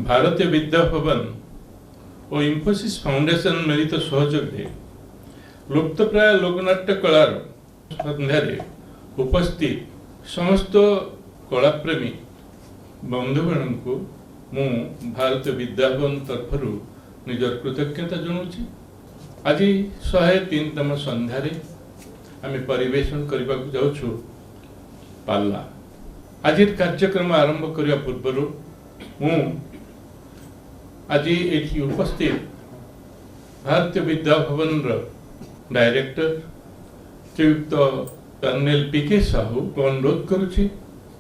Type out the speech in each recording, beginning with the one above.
भारतीय विद्या भवन और इंफोसिस फाउंडेशन मिलित सहयोग लुप्तप्राय लोकनाट्य कलार सन्धारे उपस्थित समस्त कलाप्रेमी बंधुगण को मु भारतीय विद्या भवन तरफ निजर कृतज्ञता जनाऊँ। आज 103तम सन्धारे आम परिवेशन करने को जाऊँ पाल्ला। आज कार्यक्रम आरंभ करने पूर्व मु आज ये उपस्थित भारतीय विद्या भवन डायरेक्टर श्रीयुक्त कर्नेल पीके साहू को अनुरोध करुछि,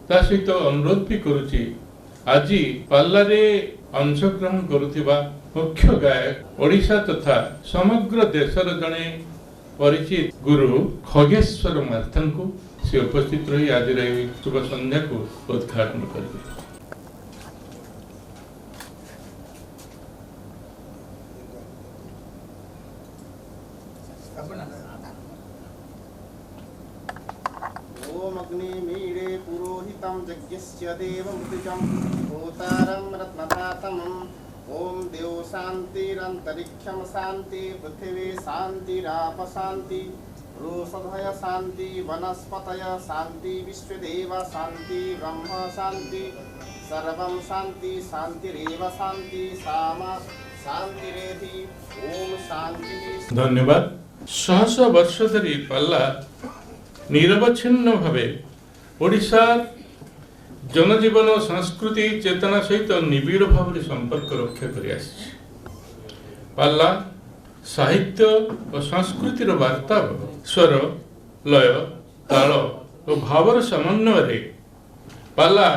ता सहित अनुरोध भी करुछि आज पाल्ला रे अंशग्रहण करुथिबा मुख्य गायक ओडिशा तथा समग्र देशर जड़े परिचित गुरु खगेश्वर मार्थन को से उपस्थित रही आज शुभ संध्या को उद्घाटन करेंगे। ओम अग्निमीडे पुरोहितं यज्ञस्य देवमृतिकं होतारं रत्नदातम् ओम देव शांतिरंतरिक्षम शांति पृथ्वी शांतिराप शांति रोषधय शांति वनस्पतय शांति विश्वदेव शांति ब्रह्म शांति सर्वं शांति शांतिरेव शांति सामा शांतिरेधि ओम शांति। धन्यवाद। 100 वर्ष धरी पाल्ला निरवच्छिन्न भावे ओडिशा जनजीवन और संस्कृति चेतना सहित निबिड़ भाव संपर्क रक्षा कर पाल्ला साहित्य और संस्कृतिर वार्ता स्वर लय ताल और भावर समन्वय पाल्ला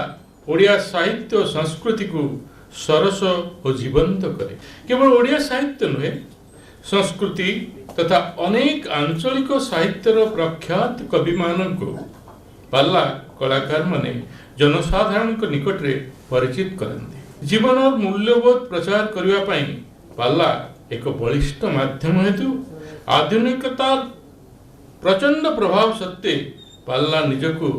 ओडिया साहित्य और संस्कृति को सरस और जीवंत करे। केवल ओडिया साहित्य नुहे संस्कृति तथा अनेक आंचलिक साहित्यर प्रख्यात कवि मान को पाल्ला कलाकार माने जनसाधारण निकट रे परिचित करते। जीवन और मूल्यबोध प्रचार करने पाई पाल्ला एक बलिष्ठ माध्यम हेतु आधुनिकता प्रचंड प्रभाव सत्ते पाल्ला निजको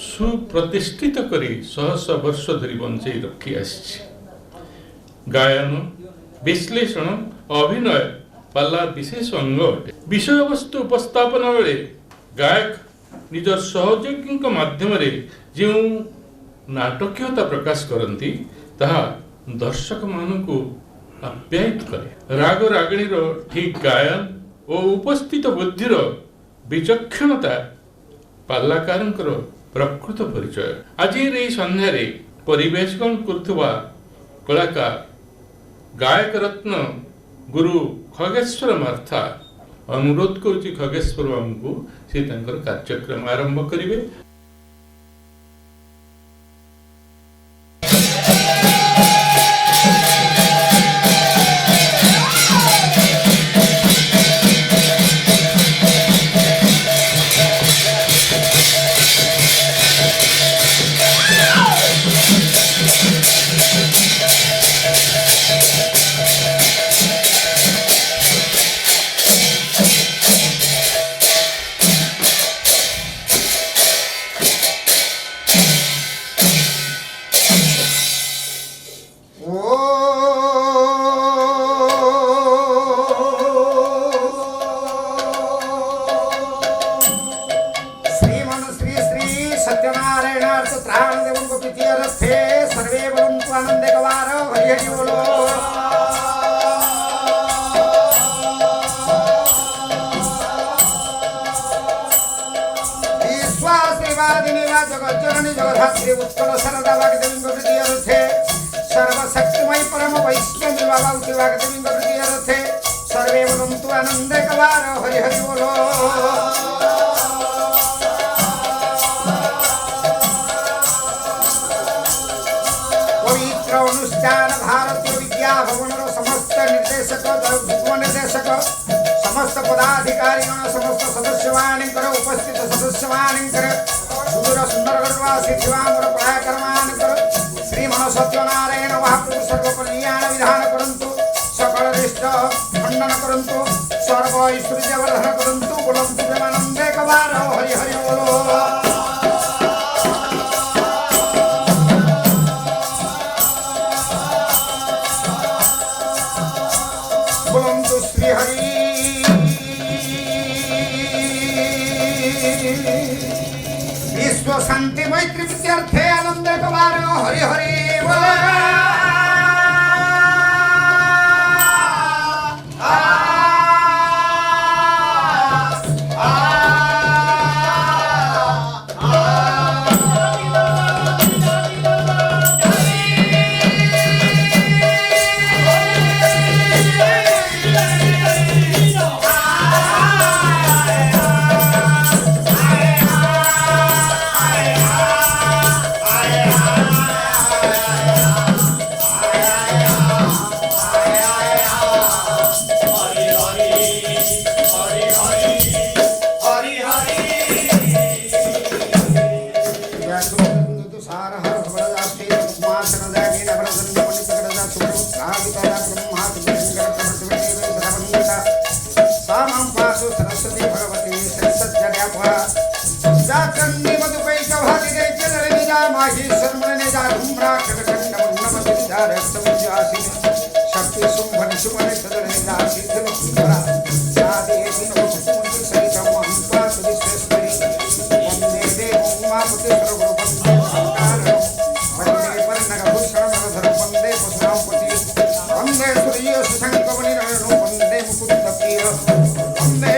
सुप्रतिष्ठित करी 100 वर्ष धरी बंचाई रखी आसी। गायन विश्लेषण अभिनय पाल्ला विशेष अंग अटे। विषय वस्तु उपस्थापन बेले गायक निजर सहयोगी माध्यम जो नाटकीयता प्रकाश करती ताहा दर्शक मानू आप्यायित करे। राग रागिणी ठीक गायन और उपस्थित बुद्धिर विचक्षणता पाल्लाकार प्रकृत परिचय। आज सन्धारे परिवेशन करुवा कलाकार गायक रत्न गुरु खगेश्वर मार्था अनुरोध करुच्ची खगेश्वर बाबू को से कार्यक्रम आरंभ करेंगे। उत्कल सरदा वाग्देवी प्रकृति अर्थे सर्वशक्तिमय परम वैष्णवी बाबा उठी वाग्देवी प्रकृति अर्थे सर्वे वदन्तु आनंदे कवार हरि हरि बोलो। पवित्र अनुष्ठान भारतीय विद्या भवन समस्त निर्देशक निर्देशक समस्त पदाधिकारी समस्त सदस्य उपस्थित सदस्य सुंदर सुंदर गढ़वासी शिवामर प्राय कर्मान कर श्रीमन सत्यनारायण महाप्रभु सर्व कल्याण विधान करंतु सकल रिष्ट खंडन करंतु सर्व ऐश्वर्य वर्धन करंतु बोलंतु प्रेमानंदे कवार हरि हरि बोलो। मैत्री विद्यार्थे आनंद कुमार हरि हरि बोले। शक्ति सुमन सुमन सदन दासी धन सुंदरा सादे दिनो सुमन सहित महंता सुदिश्रेष्ठि वंदे देव उमापति सर्वगुरु वंदे वंदे वर्णक भूषण मनोधर वंदे पशुनापति वंदे सूर्य सुशंकवनि नयनो वंदे मुकुंद प्रिय वंदे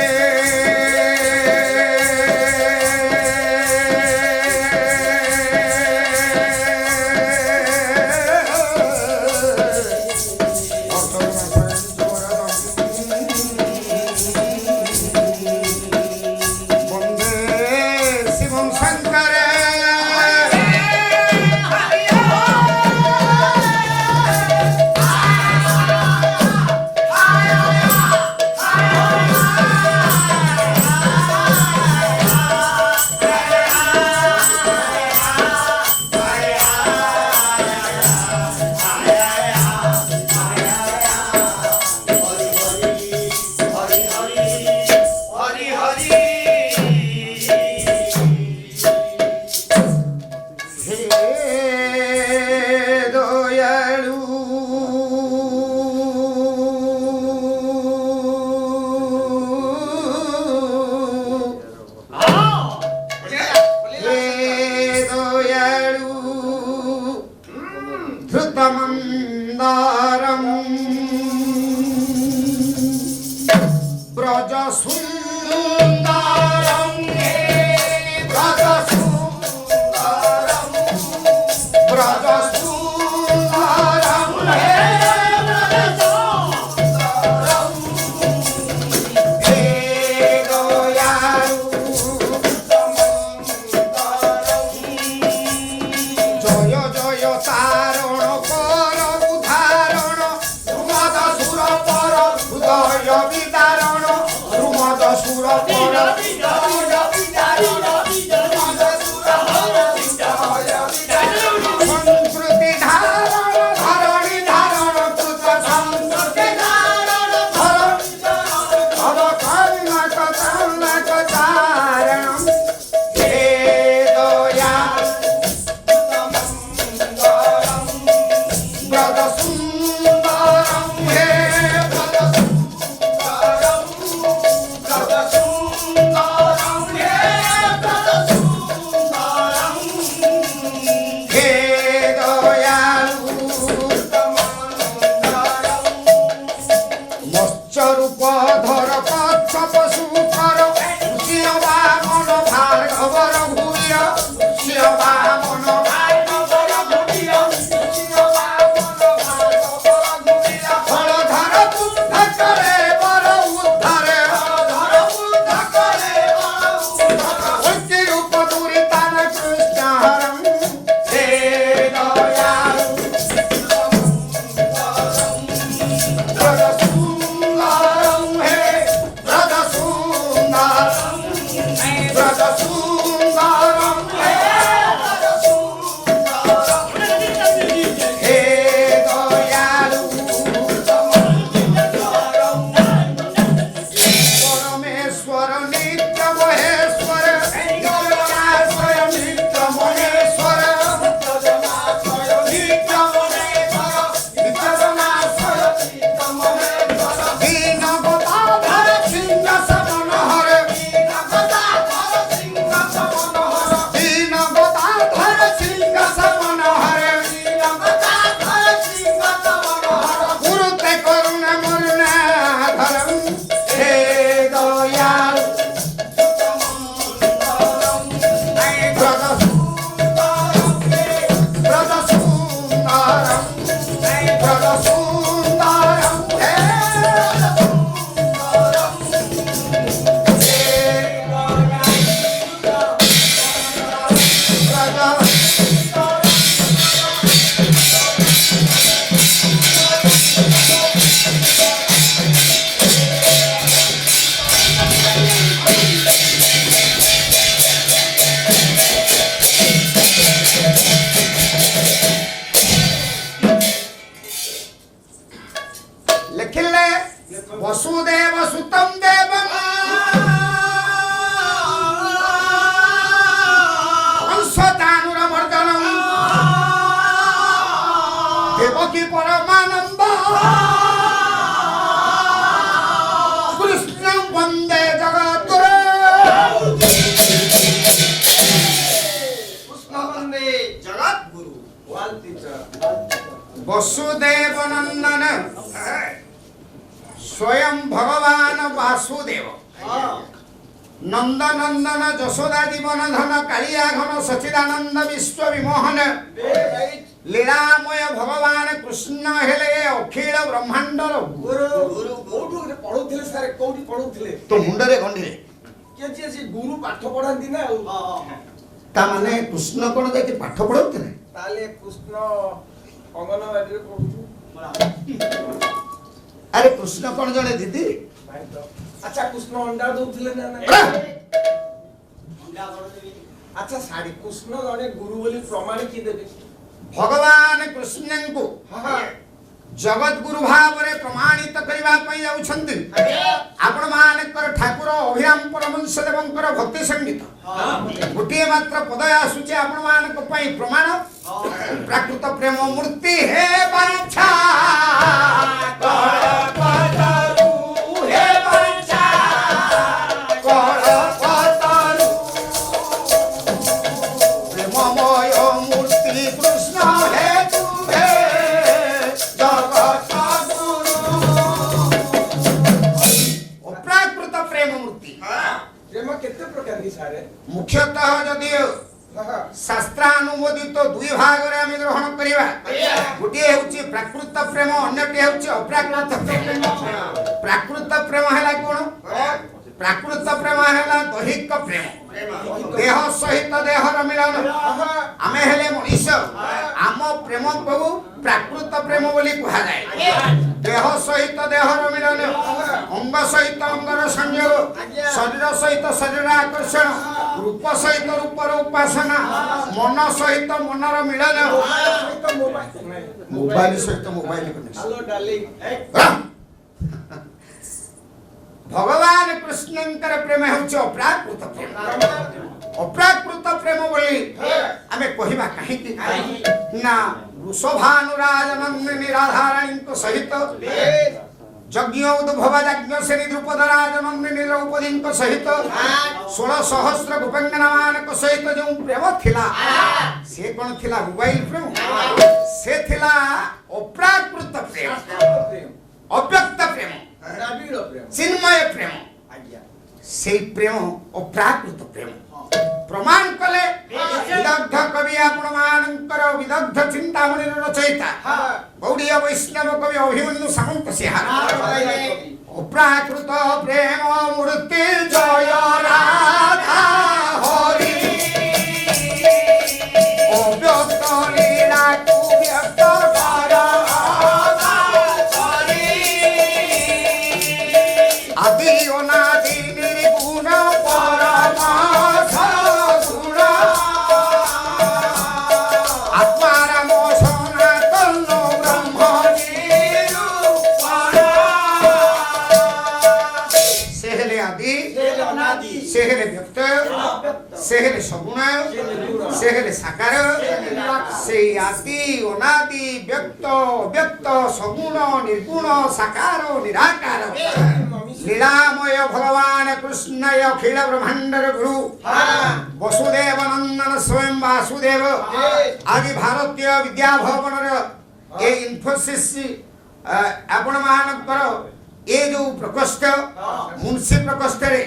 देवकी परमानंद कृष्ण वंदे जगद्गुरु कृष्ण वंदे जगद्गुरु वसुदेव नंदन स्वयं भगवान वासुदेव नंदनंदन जशोदा जीवन धन कालिया घन सचिदानंद विश्व विमोहन लीलामय भगवान कृष्ण हेले अखिल ब्रह्मांडर गुरु गुरु कोठु पढुथिले सारे कोठी पढुथिले तो मुंडरे गंढिरे के जे से गुरु पाठ पढांती ना ता माने कृष्ण कोन जाके पाठ पढौते ने ताले कृष्ण अंगनवाड़ी रे पढुथु अरे कृष्ण कोन जणे दीदी अच्छा कृष्ण अंडा दउथिले ना अच्छा साड़ी कृष्ण जने गुरु बोली प्रमाण की देबे भगवान कृष्ण को जगत गुरु भाव रे प्रमाणित करबा पई जाउछंती आपण मानकर ठाकुर अभिराम परमहंस देवंकर भक्ति संगीत गोटे मात्र पद आसुचे आपण मानक पई प्रमाण प्राकृत प्रेम मूर्ति हे बांछा हे बांछा प्रेममय मूर्ति कृष्ण हे तुहे जगत गुरु प्राकृत प्रेम मूर्ति प्रेम केते प्रकार की सारे मुख्यतः यदि शास्त्रानुमोदित दुई भाग रे हम ग्रहण करिवा गोटे हेउची प्राकृत प्रेम अन्यटी हेउची अप्राकृत प्रेम प्राकृत प्रेम हैला कोन प्राकृत प्रेम हैला दैहिक प्रेम देह सहित देहर मिलन आमे हेले मनुष्य आम प्रेम को प्राकृत प्रेम बोली कहा जाए देह सहित देहर मिलन अंग सहित अंगर संयोग शरीर सहित शरीर आकर्षण रूप सहित रूपर उपासना मन सहित मनर मिलन मोबाइल सहित मोबाइल हेलो डार्लिंग भगवान कृष्णंकर प्रेम हेउछ अप्राकृत प्रेम अप्राकृत प्रेम बोली आमे कहिबा काहे कि ना वृषभानुराज नंदिनी राधारानी को सहित यज्ञ उद्भव यज्ञ श्री द्रुपद राज नंदिनी द्रौपदी को सहित 16 सहस्र गोपांगना मान को सहित जो प्रेम थिला से कोन थिला मोबाइल प्रेम से थिला अप्राकृत प्रेम अव्यक्त प्रेम द्रविड़ प्रेम चिन्मय प्रेम से प्रेम अप्राकृत प्रेम प्रमाण कले विदग्ध कवि आपण मानकर विदग्ध चिंतामणि रचयिता गौड़ीय वैष्णव कवि अभिमन्यु सामंत सिंहार अप्राकृत प्रेम मूर्ति जय राधा हरि अव्यक्त लीला तू व्यक्त आदि अनादि निर्गुण परमार्थ गुण आत्माराम सनातन ब्रह्म निरूपण सेहले आदि सेहले व्यक्त सेहले सगुण सेहले साकार से आदि अनादि व्यक्त अव्यक्त सगुण निर्गुण साकार निराकार लीलामय भगवान कृष्ण अखिल ब्रह्मांडर गुरु वसुदेव नंदन स्वयं वासुदेव आदि भारतीय विद्या भवन ए इन्फोसिस आपण मानकर ए जो प्रकोष्ठ मुंशी प्रकोष्ठ रे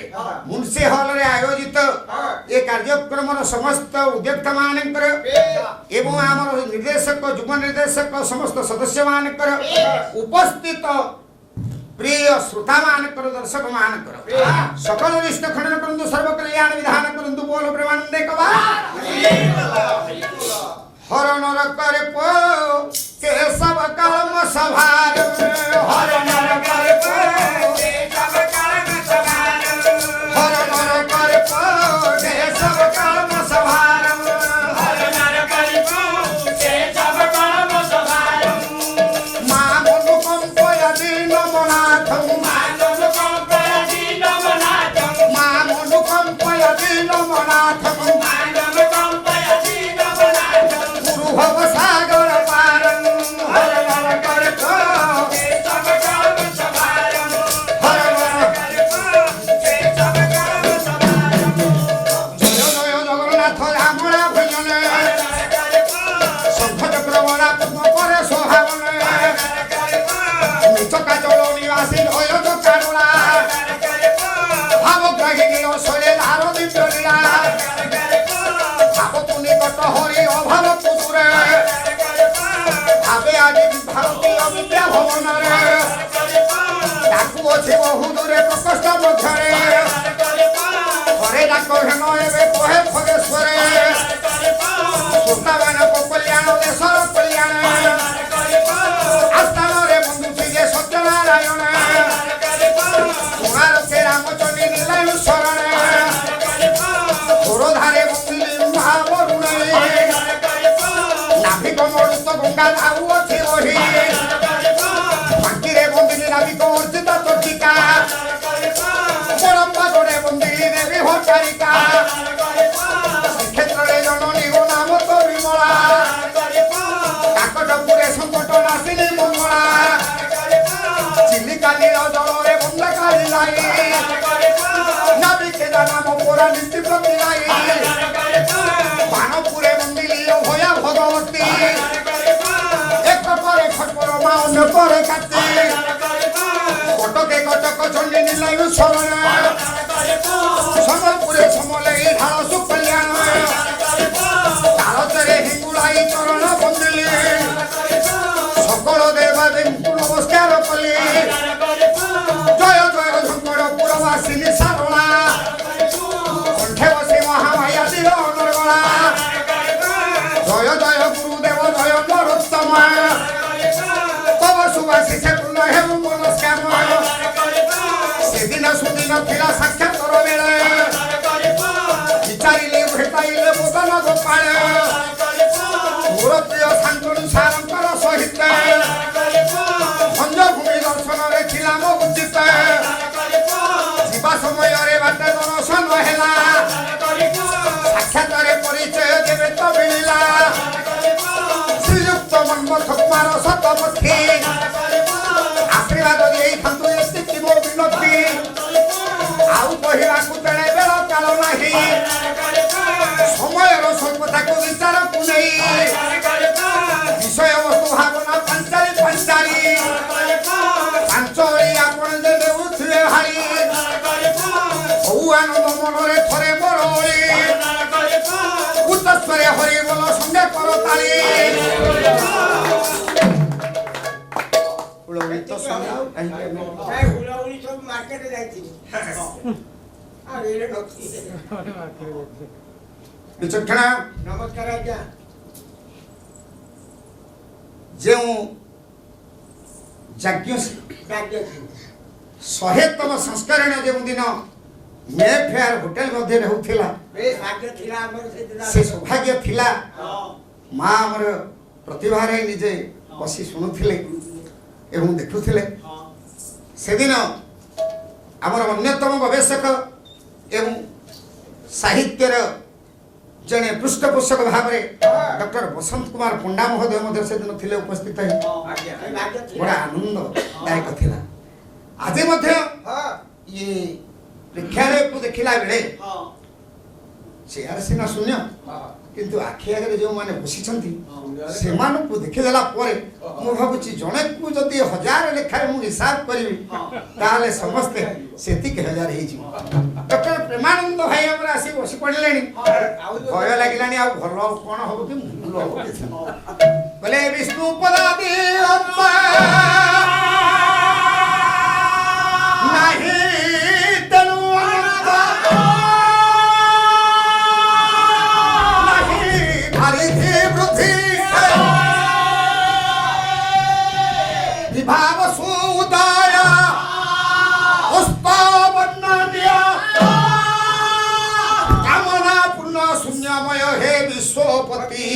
मुंशी हॉल रे आयोजित ए कार्यक्रम समस्त उद्योक्ता मानकर एवं आमर निर्देशक युग निर्देशक समस्त सदस्य मानकर उपस्थित प्रिय श्रोता मानकर दर्शक मानकर सकल विष्णु खंडन करंतु सर्व कल्याण विधान करंतु बोल प्रेमानंदे कबार हर नर करे पो केशव कलम सभार हर नर करे पो केशव कलम सभार हर नर करे पो केशव कलम सभार हर नर करे पो केशव कलम सभार मा मनु कंपय दीन मनाथम मा मनु कंपय दीन मनाथम मा मनु कंपय दीन मनाथम मा मनु कंपय दीन ଭବନରେ ତାକୁ ଅଛି ବହୁ ଦୂରେ ପ୍ରକୋଷ୍ଠ ମଧ୍ୟରେ ଘରେ ଡାକ ହେନ ଏବେ କହେ ଖଗେଶ୍ୱରେ ସୁସ୍ଥାମାନଙ୍କ କଲ୍ୟାଣ ଦେଶର କଲ୍ୟାଣ ଆସ୍ଥାନରେ ବନ୍ଧୁଛି ଯେ ସତ୍ୟନାରାୟଣ କୁଣାରକେ ରାମଚଣ୍ଡୀ ନିଲାୟୁ ଶରଣେ ପୁରୋଧାରେ ବନ୍ଦିଲି ମହାବରୁଣେ ନାଭିକ ମଳୁତ ଗଙ୍ଗା ଯାଉଅଛି ବହି ବାଙ୍କିରେ ବନ୍ଦିଲି ନାଭିକ ଅର୍ଜିତ ଚର୍ଚିକା ବଳମ୍ବା ଯୋଡ଼େ ବନ୍ଦିଲି ଦେବୀ ଭଟ୍ଟାରିକା ଶ୍ରୀକ୍ଷେତ୍ରରେ ଜନନୀ ଓ ନାମ ତ ବିମଳା କାକଟପୁରେ ସଙ୍କଟ ନାସିନୀ ମଙ୍ଗଳା ଚିଲିକା ନୀଳ ଜଳରେ ବନ୍ଦା କାଳି ନାଇ ନାବିକେ ନାମ ପରା ନୀତି ପ୍ରତି ନାଇ ବାଣପୁରେ ବନ୍ଦିଲି ଅଭୟା ଭଗବତୀ ଏକ ପରେ ଖଟର ମା ଅନ୍ୟ ପରେ କାତି କଟକେ କଟକ ଚଣ୍ଡୀ ନିଲାୟୁ ଶରଣ ସମ୍ବଲପୁରେ ସମଲେଇ ଢାଳ ସୁକଲ୍ୟାଣ ତାଳଚରେ ହିଙ୍ଗୁଳାଇ ଚରଣ ବନ୍ଦିଲି সকল দেবাদেবীଙ୍କୁ নমস্କାର কলি জয় জয় ঝঙ্কর পুরবাসিনী সারণা কণ্ঠে বসি মহামায়া দিল অনর্গলা জয় জয় গুরুদেব জয় নরোত্তম তব সুবাসিষে পূর্ণ হেউ মনস্কাম সেদিন সুদিন ଥିଲା ସାକ୍ଷାତର ବେଳେ বিচারিলে ভেটাইলে বদন গোপাଳ ମୋର ପ୍ରିୟ ଶାନ୍ତନୁ ସାରଙ୍କର ସହିତ ଭଞ୍ଜଭୂମି ଦର୍ଶନରେ ଥିଲା ମୋ ଉଚିତ ଯିବା ସମୟରେ ବାଟ ଦର୍ଶନ ହେଲା ସାକ୍ଷାତରେ ପରିଚୟ ଯେବେ ତ ମିଳିଲା ଶ୍ରୀଯୁକ୍ତ ମନ୍ମଥ କୁମାର ଶତପଥୀ ଆଶୀର୍ବାଦ ଦେଇଥାନ୍ତୁ ଏତିକି ମୋ ବିନତି ଆଉ କହିବାକୁ ତେଣେ ବେଳ କାଳ ନାହିଁ ସମୟର ସ୍ୱଳ୍ପତାକୁ ବିଚାରକୁ ନେଇ ବିଷୟ ବସ୍ତୁ ଭାବନା ପାଞ୍ଚାରି ପାଞ୍ଚାରି ପାଞ୍ଚଳି ଆପଣ ଯେ ଦେଉଥିବେ ଭାରି ହଉ ଆନନ୍ଦ ମନରେ ଥରେ ମୋର ଓଳି ଉଚ୍ଚସ୍ୱରେ ହରି ବୋଲ ସଙ୍ଗେ କର ତାଳି ହୁଳହୁଳି ସବୁ ମାର୍କେଟରେ ଯାଇଥିଲି ଆଉ ଏଇରେ ନଥିଲି ବିଚକ୍ଷଣା ନମସ୍କାର ଆଜ୍ଞା ଯେଉଁ ଯାଜ୍ଞ 100ତମ ସଂସ୍କରଣ ଯେଉଁଦିନ ମେ ଫେୟାର ହୋଟେଲ ମଧ୍ୟରେ ହେଉଥିଲା ସେ ସୌଭାଗ୍ୟ ଥିଲା ମା ଆମର ପ୍ରତିଭା ରାୟ ନିଜେ ବସି ଶୁଣୁଥିଲେ ଏବଂ ଦେଖୁଥିଲେ ସେଦିନ ଆମର ଅନ୍ୟତମ ଗବେଷକ ଏବଂ ସାହିତ୍ୟର ଜଣେ ପୃଷ୍ଠପୋଷକ ଭାବରେ ଡକ୍ଟର ବସନ୍ତ କୁମାର ପଣ୍ଡା ମହୋଦୟ ମଧ୍ୟ ସେଦିନ ଥିଲେ ଉପସ୍ଥିତ ବଡ଼ ଆନନ୍ଦଦାୟକ ଥିଲା ଆଜି ମଧ୍ୟ ଇଏ ପ୍ରେକ୍ଷାଳୟକୁ ଦେଖିଲା ବେଳେ ଚେୟାର ସିନା ଶୂନ୍ୟ କିନ୍ତୁ ଆଖି ଆଗରେ ଯେଉଁମାନେ ବସିଛନ୍ତି ସେମାନଙ୍କୁ ଦେଖିଦେଲା ପରେ ମୁଁ ଭାବୁଛି ଜଣେକୁ ଯଦି 1000 ଲେଖାରେ ମୁଁ ହିସାବ କରିବି ତାହେଲେ ସମସ୍ତେ ସେତିକି 1000 ହେଇଯିବ ଡକ୍ଟର ପ୍ରେମାନନ୍ଦ ଭାଇ ଆମର ଆସି ବସି ପଡ଼ିଲେଣି ଭୟ ଲାଗିଲାଣି ଆଉ ଭଲ କ'ଣ ହବ କି ଭଲ ହବ ବୋଲେ ବିଷ୍ଣୁ ପଦାଦି ନାହିଁ ତେଣୁ विभाव सुदय कामना पूर्ण शून्यमय हे विश्वपति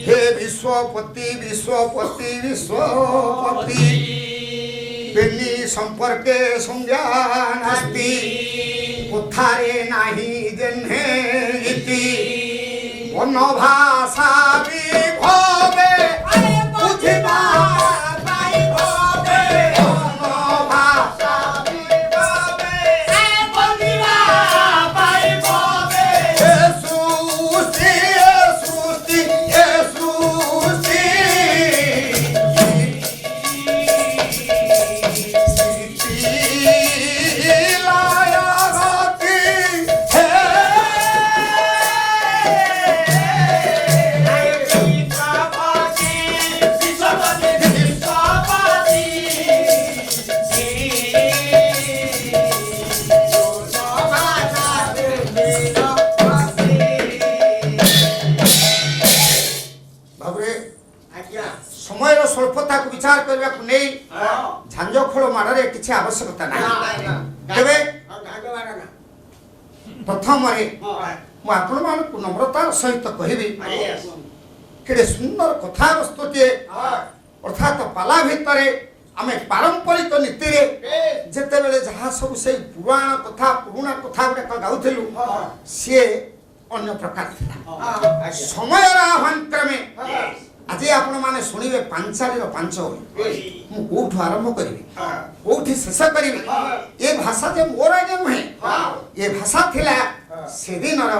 हे विश्वपति विश्वपति विश्वपति बेली संपर्के संज्ञा नास्ति कोठारे नाही जन्हे इति भाषा विभवे बुझिबा ସଂସ୍କାର କରିବାକୁ ନେଇ ଝାଞ୍ଜ ଖୋଳ ମାଡ଼ରେ କିଛି ଆବଶ୍ୟକତା ନାହିଁ। ତେବେ ପ୍ରଥମରେ ମୁଁ ଆପଣମାନଙ୍କୁ ନମ୍ରତାର ସହିତ କହିବି କେଡ଼େ ସୁନ୍ଦର କଥାବସ୍ତୁଟିଏ ଅର୍ଥାତ୍ ପାଲା ଭିତରେ ଆମେ ପାରମ୍ପରିକ ନୀତିରେ ଯେତେବେଳେ ଯାହା ସବୁ ସେଇ ପୁରାଣ କଥା ପୁରୁଣା କଥା ଗୁଡ଼ାକ ଗାଉଥିଲୁ ସିଏ ଅନ୍ୟ ପ୍ରକାର ଥିଲା। ସମୟର ଆହ୍ୱାନ କ୍ରମେ ଆଜି ଆପଣମାନେ ଶୁଣିବେ ପାଞ୍ଚାଳିର ପାଞ୍ଚ ମୁଁ କୋଉଠୁ ଆରମ୍ଭ କରିବି କୋଉଠି ଶେଷ କରିବି। ଏ ଭାଷା ଯେ ମୋର ଆଜ୍ଞା ନୁହେଁ, ଏ ଭାଷା ଥିଲା ସେଦିନର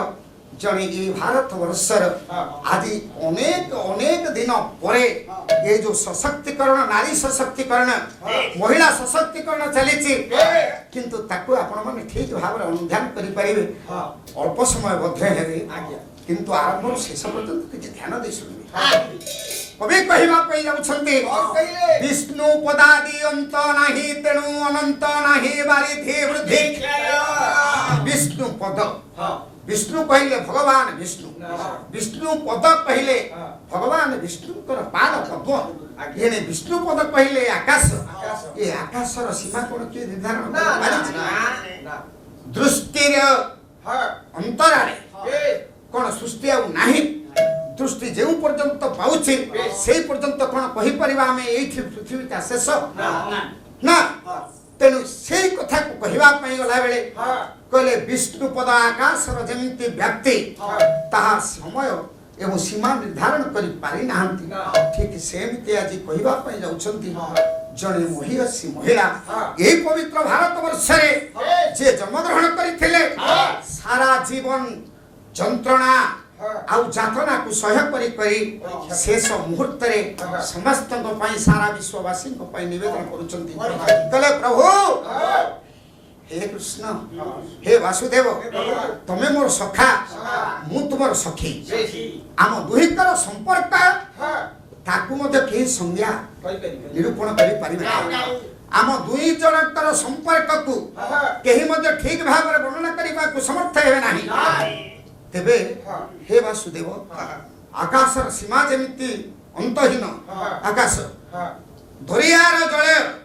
ଜଣେ ଏ ଭାରତ ବର୍ଷର ଆଜି ଅନେକ ଅନେକ ଦିନ ପରେ ଏ ଯୋଉ ସଶକ୍ତିକରଣ ନାରୀ ସଶକ୍ତିକରଣ ମହିଳା ସଶକ୍ତିକରଣ ଚାଲିଛି କିନ୍ତୁ ତାକୁ ଆପଣମାନେ ଠିକ ଭାବରେ ଅନୁଧ୍ୟାନ କରିପାରିବେ। ଅଳ୍ପ ସମୟ ମଧ୍ୟ ହେବେ କିନ୍ତୁ ଆରମ୍ଭରୁ ଶେଷ ପର୍ଯ୍ୟନ୍ତ କିଛି ଧ୍ୟାନ ଦେଇ ଶୁଣିବେ। କବି କହିବା ପାଇଁ ଯାଉଛନ୍ତି ବିଷ୍ଣୁ ପଦାଦି ଅନ୍ତ ନାହିଁ ତେଣୁ ଅନନ୍ତ ନାହିଁ ବାରିଧି ବୃଦ୍ଧି। ବିଷ୍ଣୁ ପଦ विष्णु कहले भगवान विष्णु विष्णु पद कहले भगवान विष्णुकर पाद पद्म ये विष्णु पद कहले आकाश ये आकाशर सीमा कोन के निर्धारण दृष्टि अंतराले कोन सृष्टि आ नाही दृष्टि जे पर्यंत पाउछि सेही पर्यंत कोन कहि परिबा हमें एठी पृथ्वी का शेष ना तेणु से कथा को कहवा गला बेले कहले विष्णु पद आकाशर जमिति व्याप्ति ताहा समय एवं सीमा निर्धारण करि पारि नाहंती। ठीक सेमती आज कहवा जाउछंती जणे महिषी महिला यही पवित्र भारत वर्ष रे जे जन्मग्रहण करथिले सारा जीवन जंत्रणा आउ जातना को सह्य करी शेष मुहूर्त रे समस्त सारा विश्ववासी निवेदन करुचंती कहले प्रभु हे कृष्ण हे वासुदेव तमे मोर सखा मु तुमर सखी आम दुहिकर संपर्क ताकू मध्य के संज्ञा निरूपण करि परिबे आम दुई जनकर संपर्क को केही मध्य ठीक भाव रे वर्णना करिबा को समर्थ हेबे नाही। तेबे हे वासुदेव आकाशर सीमा जमिति अंतहीन आकाश दरियार जल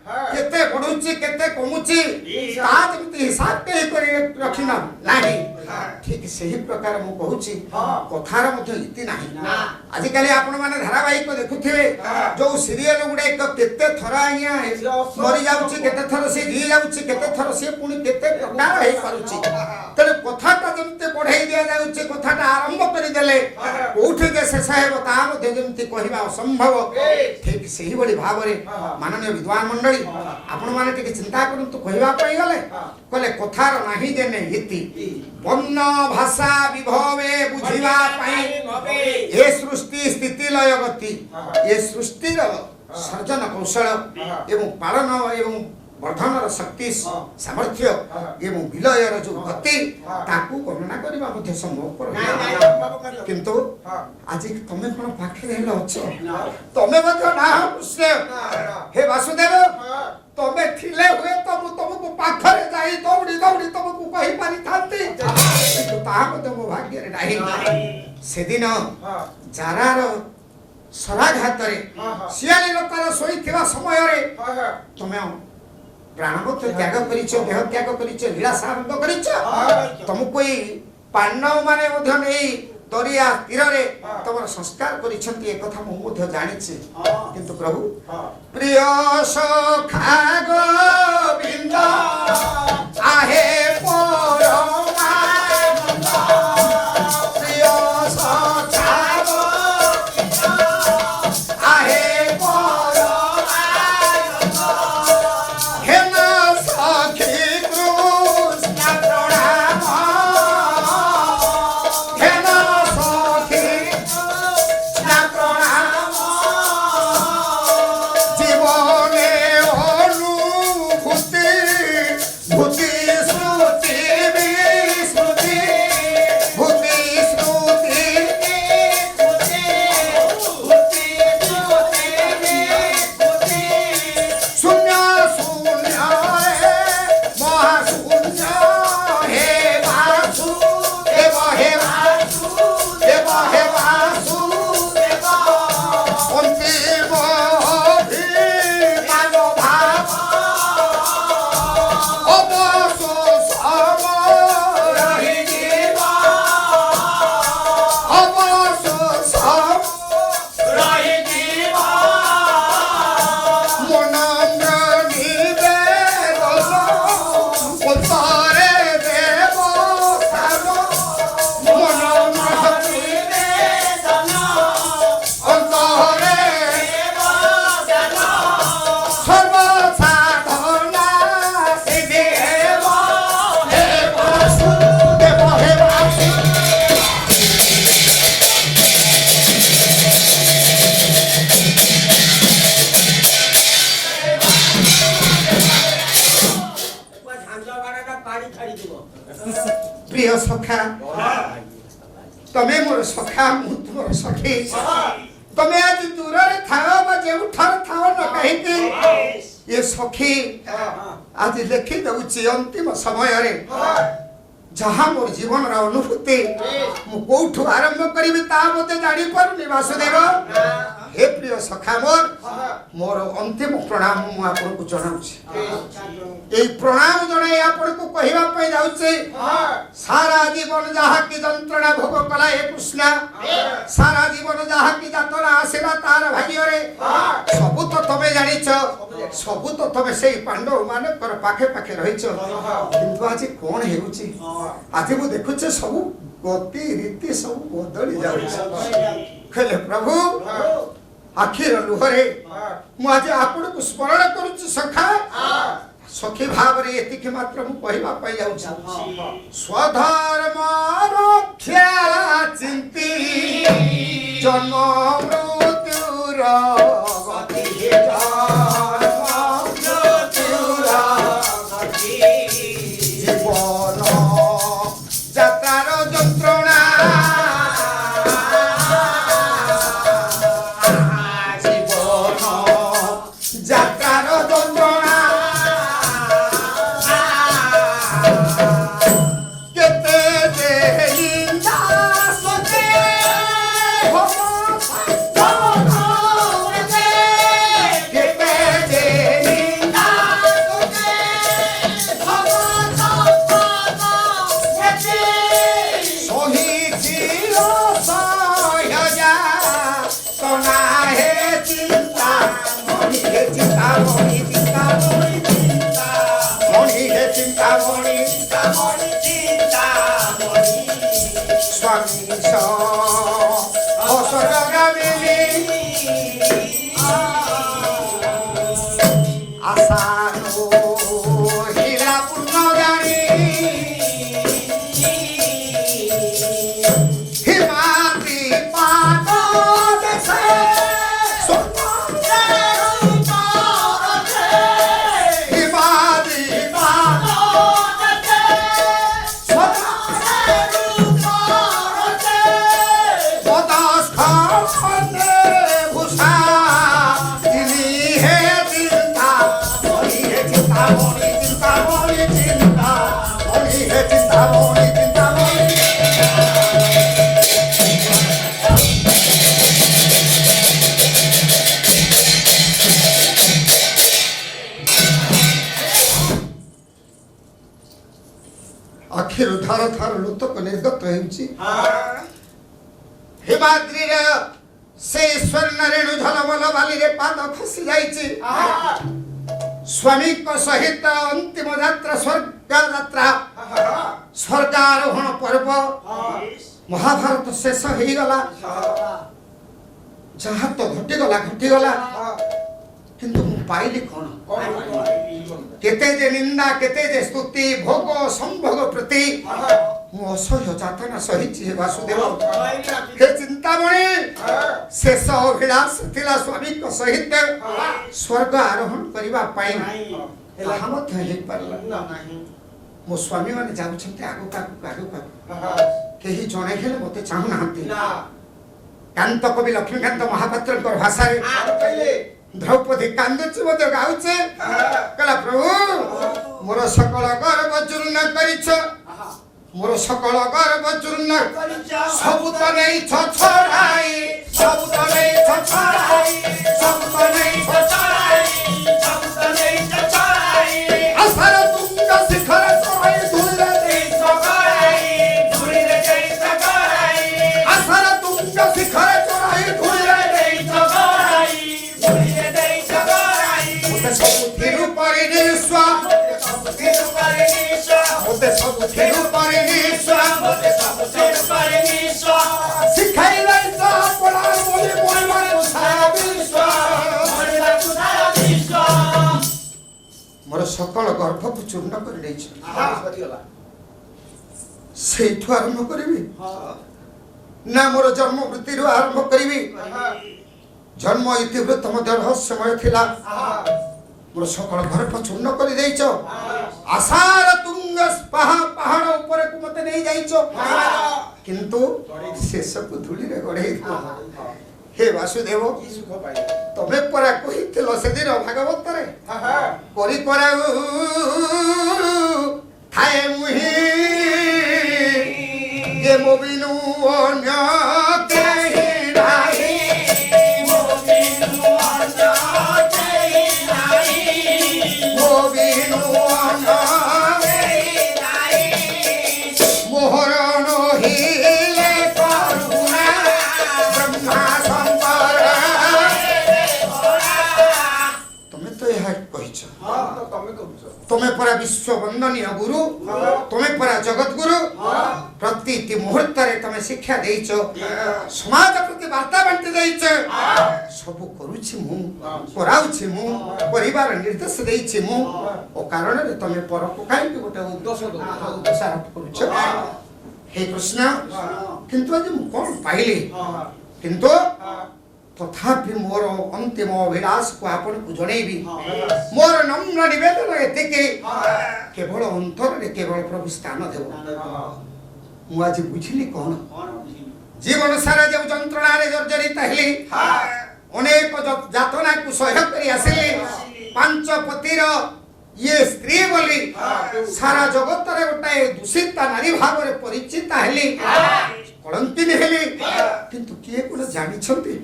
केते बढ़ुची केते कमुची ता जमिति हिसाब के करि रखिना नाही। ठीक सही प्रकार मु कहूची कथार मध्य इति नाही। आजि काली आपण माने धारावाहिक देखुथिबे जो सीरियल गुडे केते थरा आइया मरि जाउची केते थर से जी जाउची केते थर से पुनी केते प्रकार हे करूची तले कथाटा जमिति पढाई दिया जाउची कथाटा आरंभ करि देले कोठी के शेष हेबो ता मध्य जमिति कहिबा असंभव। ठीक सही बड़ी भाव रे माननीय विद्वान मंडली आपण माने टिके चिंता करंतु कहवा पई गले कहले कथार नाही देने इति वर्ण भाषा विभवे बुझिबा पई ए सृष्टि स्थिति लय गति ए सृष्टिर सर्जन कौशल एवं पालन एवं वर्धनर शक्ति सामर्थ्य एवं विलयर जो गति ताकू वर्णना करबा मध्ये संभव पर किंतु आज तमे कोन पाखे हेलो छ तमे मध्ये ना कृष्ण हे वासुदेव तमे थिले हुए तो तुमको पाखरे जाई दौड़ी दौड़ी तुमको कहि पारि थांती किंतु ता मध्ये मो भाग्य रे नाही। से दिन जारार सराघात रे सियाली लतार सोईथिबा समय रे तमे प्राणवत त्याग करिछो देह त्याग करिछो लीला आरंभ करिछो तुमको पांडव माने मध्य नहीं दरिया तीर रे तमर संस्कार करिछंती एक कथा मु मध्य जानिछि किंतु प्रभु प्रिय सखा गोविंद आहे परमानंद प्रिय सखा गोविंद आहे भूति प्रिय सखा तमे मोर सखा मु तुमर सखी तमे आज दूर रे थाओ बा जे उठार थाओ न कहि ये सखी आज लेखि दउची अंतिम समय रे जहाँ मोर जीवन अनुभूति मु कोठु आरंभ करी ता मते जानी पारुनी वासुदेव हे प्रिय सखा मोर अंतिम प्रणाम मु आपन को जणाउछि ए प्रणाम जणे आपन को कहिबा पई जाउछि सारा जीवन जहाँ की जंत्रणा भोग कला हे कृष्ण सारा जीवन जहाँ की यातना आसीला तार भाग्य रे सब तो तमे जानिछ सब तो तमे सेई पांडव माने कर पाखे पाखे रहिछ किंतु आज कोन हेउछि आज मु देखुछे सब गति रीति सब बदली जाउछि खेले प्रभु आखिर लुहरे मु आज आपण को स्मरण करूछि सखा सखी भाव रे एतिके मात्र मु कहिबा पई जाउछि स्वधर्म रक्षा चिंती जन्म मृत्युर गति जीवन যাত্রার যন্ত্রণা জীবন যাত্রার যন্ত্রণা কেতে যে নিন্দা সতে কেতে যে নিন্দা आखिर धार थार लुतक निर्गत हेउछि हिमाद्री रे से स्वर्ण रेणु झलमल बाली रे पाद खसी जाइछि स्वामी को सहित अंतिम यात्रा स्वर्ग यात्रा स्वर्गारोहण पर्व महाभारत शेष हो गला जहाँ तो घटी गला किंतु मु पाइली कोन केते जे निंदा केते जे स्तुति भोग संभोग प्रति मु असह्य यातना सहिछि वासुदेव हे चिंतामणि शेष अभिलाष थिला स्वामी को सहित स्वर्ग आरोहण करिबा पाई ताहा मध्य हे परला मो स्वामी माने जाउछन्ते आगो का केही जणे हेले मते चाहु नाहंती कांत कवि लक्ष्मीकांत महापात्र को भाषा रे द्रौपदी कांदुची मते गाउछे कला प्रभु मोर सकल गर्व चूर्ण करिछ मोर सकल गर्व चूर्ण सब त नै छछराई सब त नै छछराई सब त नै छछराई सब त नै छछराई असर तुंग शिखर चोराई धुरे दे चगराई असर तुंग शिखर चोराई धुरे दे चगराई सब थिरु परिनिस्वा मोते सब थिरु परिनिस्वा सिखाई लाइसा पड़ा बोले बोलवार सारा विश्वा मोर सकल गर्भ को चूर्ण कर देछ सेठु आरंभ करिवि ना मोर जन्म वृत्ति रु आरंभ करिवि जन्म इतिवृत्त मध्य रहस्यमय थिला मोर सकल गर्भ चूर्ण कर देछ आसार तुंग पहाड़ ऊपर को मते नहीं जाइछो किंतु शेष को धूली रे गड़े हे वासुदेव কি সুখ পাইলে तमे परा कहितलो से दिन भागवत रे करी करा थाए मुहि जे मोबिनु अन्य केहि नाही मोबिनु अन्य केहि नाही मोबिनु अन्य केहि नाही मोहरण हिले करुणा ब्रह्मा संपर तमे तो यह कहिछ ହଁ ତ ତମେ କରୁଛ तुम्हें परा विश्व वंदनीय गुरु तुम्हें परा जगत गुरु प्रति मुहूर्त रे तुम्हें शिक्षा देइछ समाज प्रति वार्ता बांटी देइछ सब करूछि मु कराउछि मु परिवार निर्देश देइछि मु ओ कारण रे तुम्हें पर को काई कि गोटे उद्देश्य आरोप करूछ हे कृष्ण किंतु आज मु कोन पाइली किंतु तथापि मोर अंतिम अभिलाष को आपन को जणेबी मोर नम्र निवेदन एते के केवल अंतर रे केवल प्रभु स्थान देव मु आज बुझिली कोन जीवन सारा जो जंत्रणा रे जर्जरित हेली अनेक जातना को सहय करी आसिली पांच पतिर ये स्त्री बोली सारा जगत रे गोटे दूषित नारी भाव रे परिचित हेली कलंकिनी हेली किंतु किए कोन जानि छथि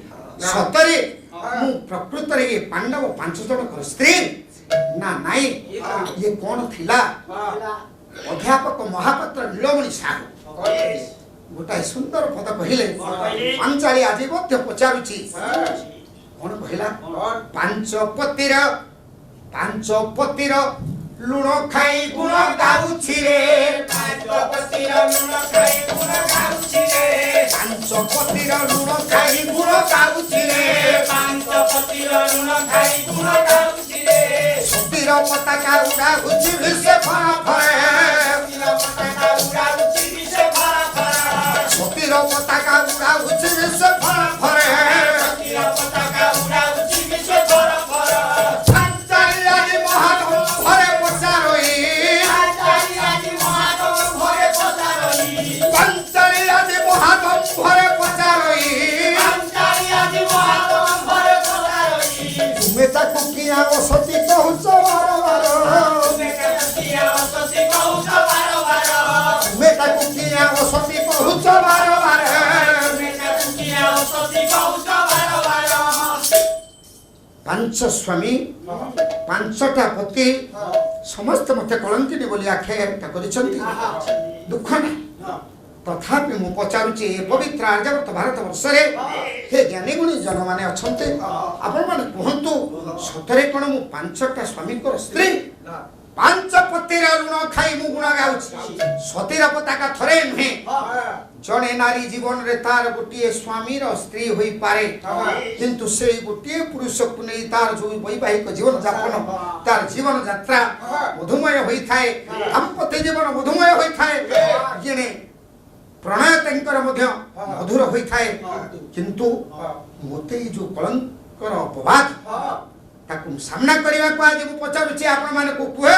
सतरे मु प्रकृत रे ये पांडव 5 जन को स्त्री ना नाई ये कौन थिला अध्यापक महापात्र नीलमणि साहू गोटा सुंदर पद कहिले पांचाली आज मध्य पचारुची कौन कहिला पांच पतिर लुण खाई गुण गाउछि रे पांच पतिर लुण खाई गुण गाउछि रे पांच पतिर लुण खाई गुण गाउछि रे पांच पतिर लुण खाई गुण गाउछि रे सतीर पताका उड़ाउछि विषे फरा फरे सतीर पताका उड़ाउछि विषे फरा फरे सती कहूच बार बार सती कहूच बार बार पांच स्वामी पांचटा पति समस्त मते कलंकिनी बोली आख्या करिसंती दुख ना तथापि मु पचारुची पवित्र आर्यावर्त भारत वर्ष रे हे ज्ञानी गुणी जन माने अछंते आपण माने कहंतु सतरे कोन मु पांचटा स्वामी को स्त्री पांच पतिर लुण खाई मु गुण गाउछि सतीर पताका थरे नहे जने नारी जीवन रे तार गोटिए स्वामी रो स्त्री होई पारे किंतु सेई गोटिए पुरुष को नै तार जो वैवाहिक जीवन यापन तार जीवन यात्रा मधुमय होई थाए दाम्पत्य जीवन मधुमय होई थाए जेने प्रणय तंकर मध्य मधुर होई थाए किंतु मोते जो कलंकर अपवाद ताकू सामना करबा को आज मु पचारुछि आपण माने को कुह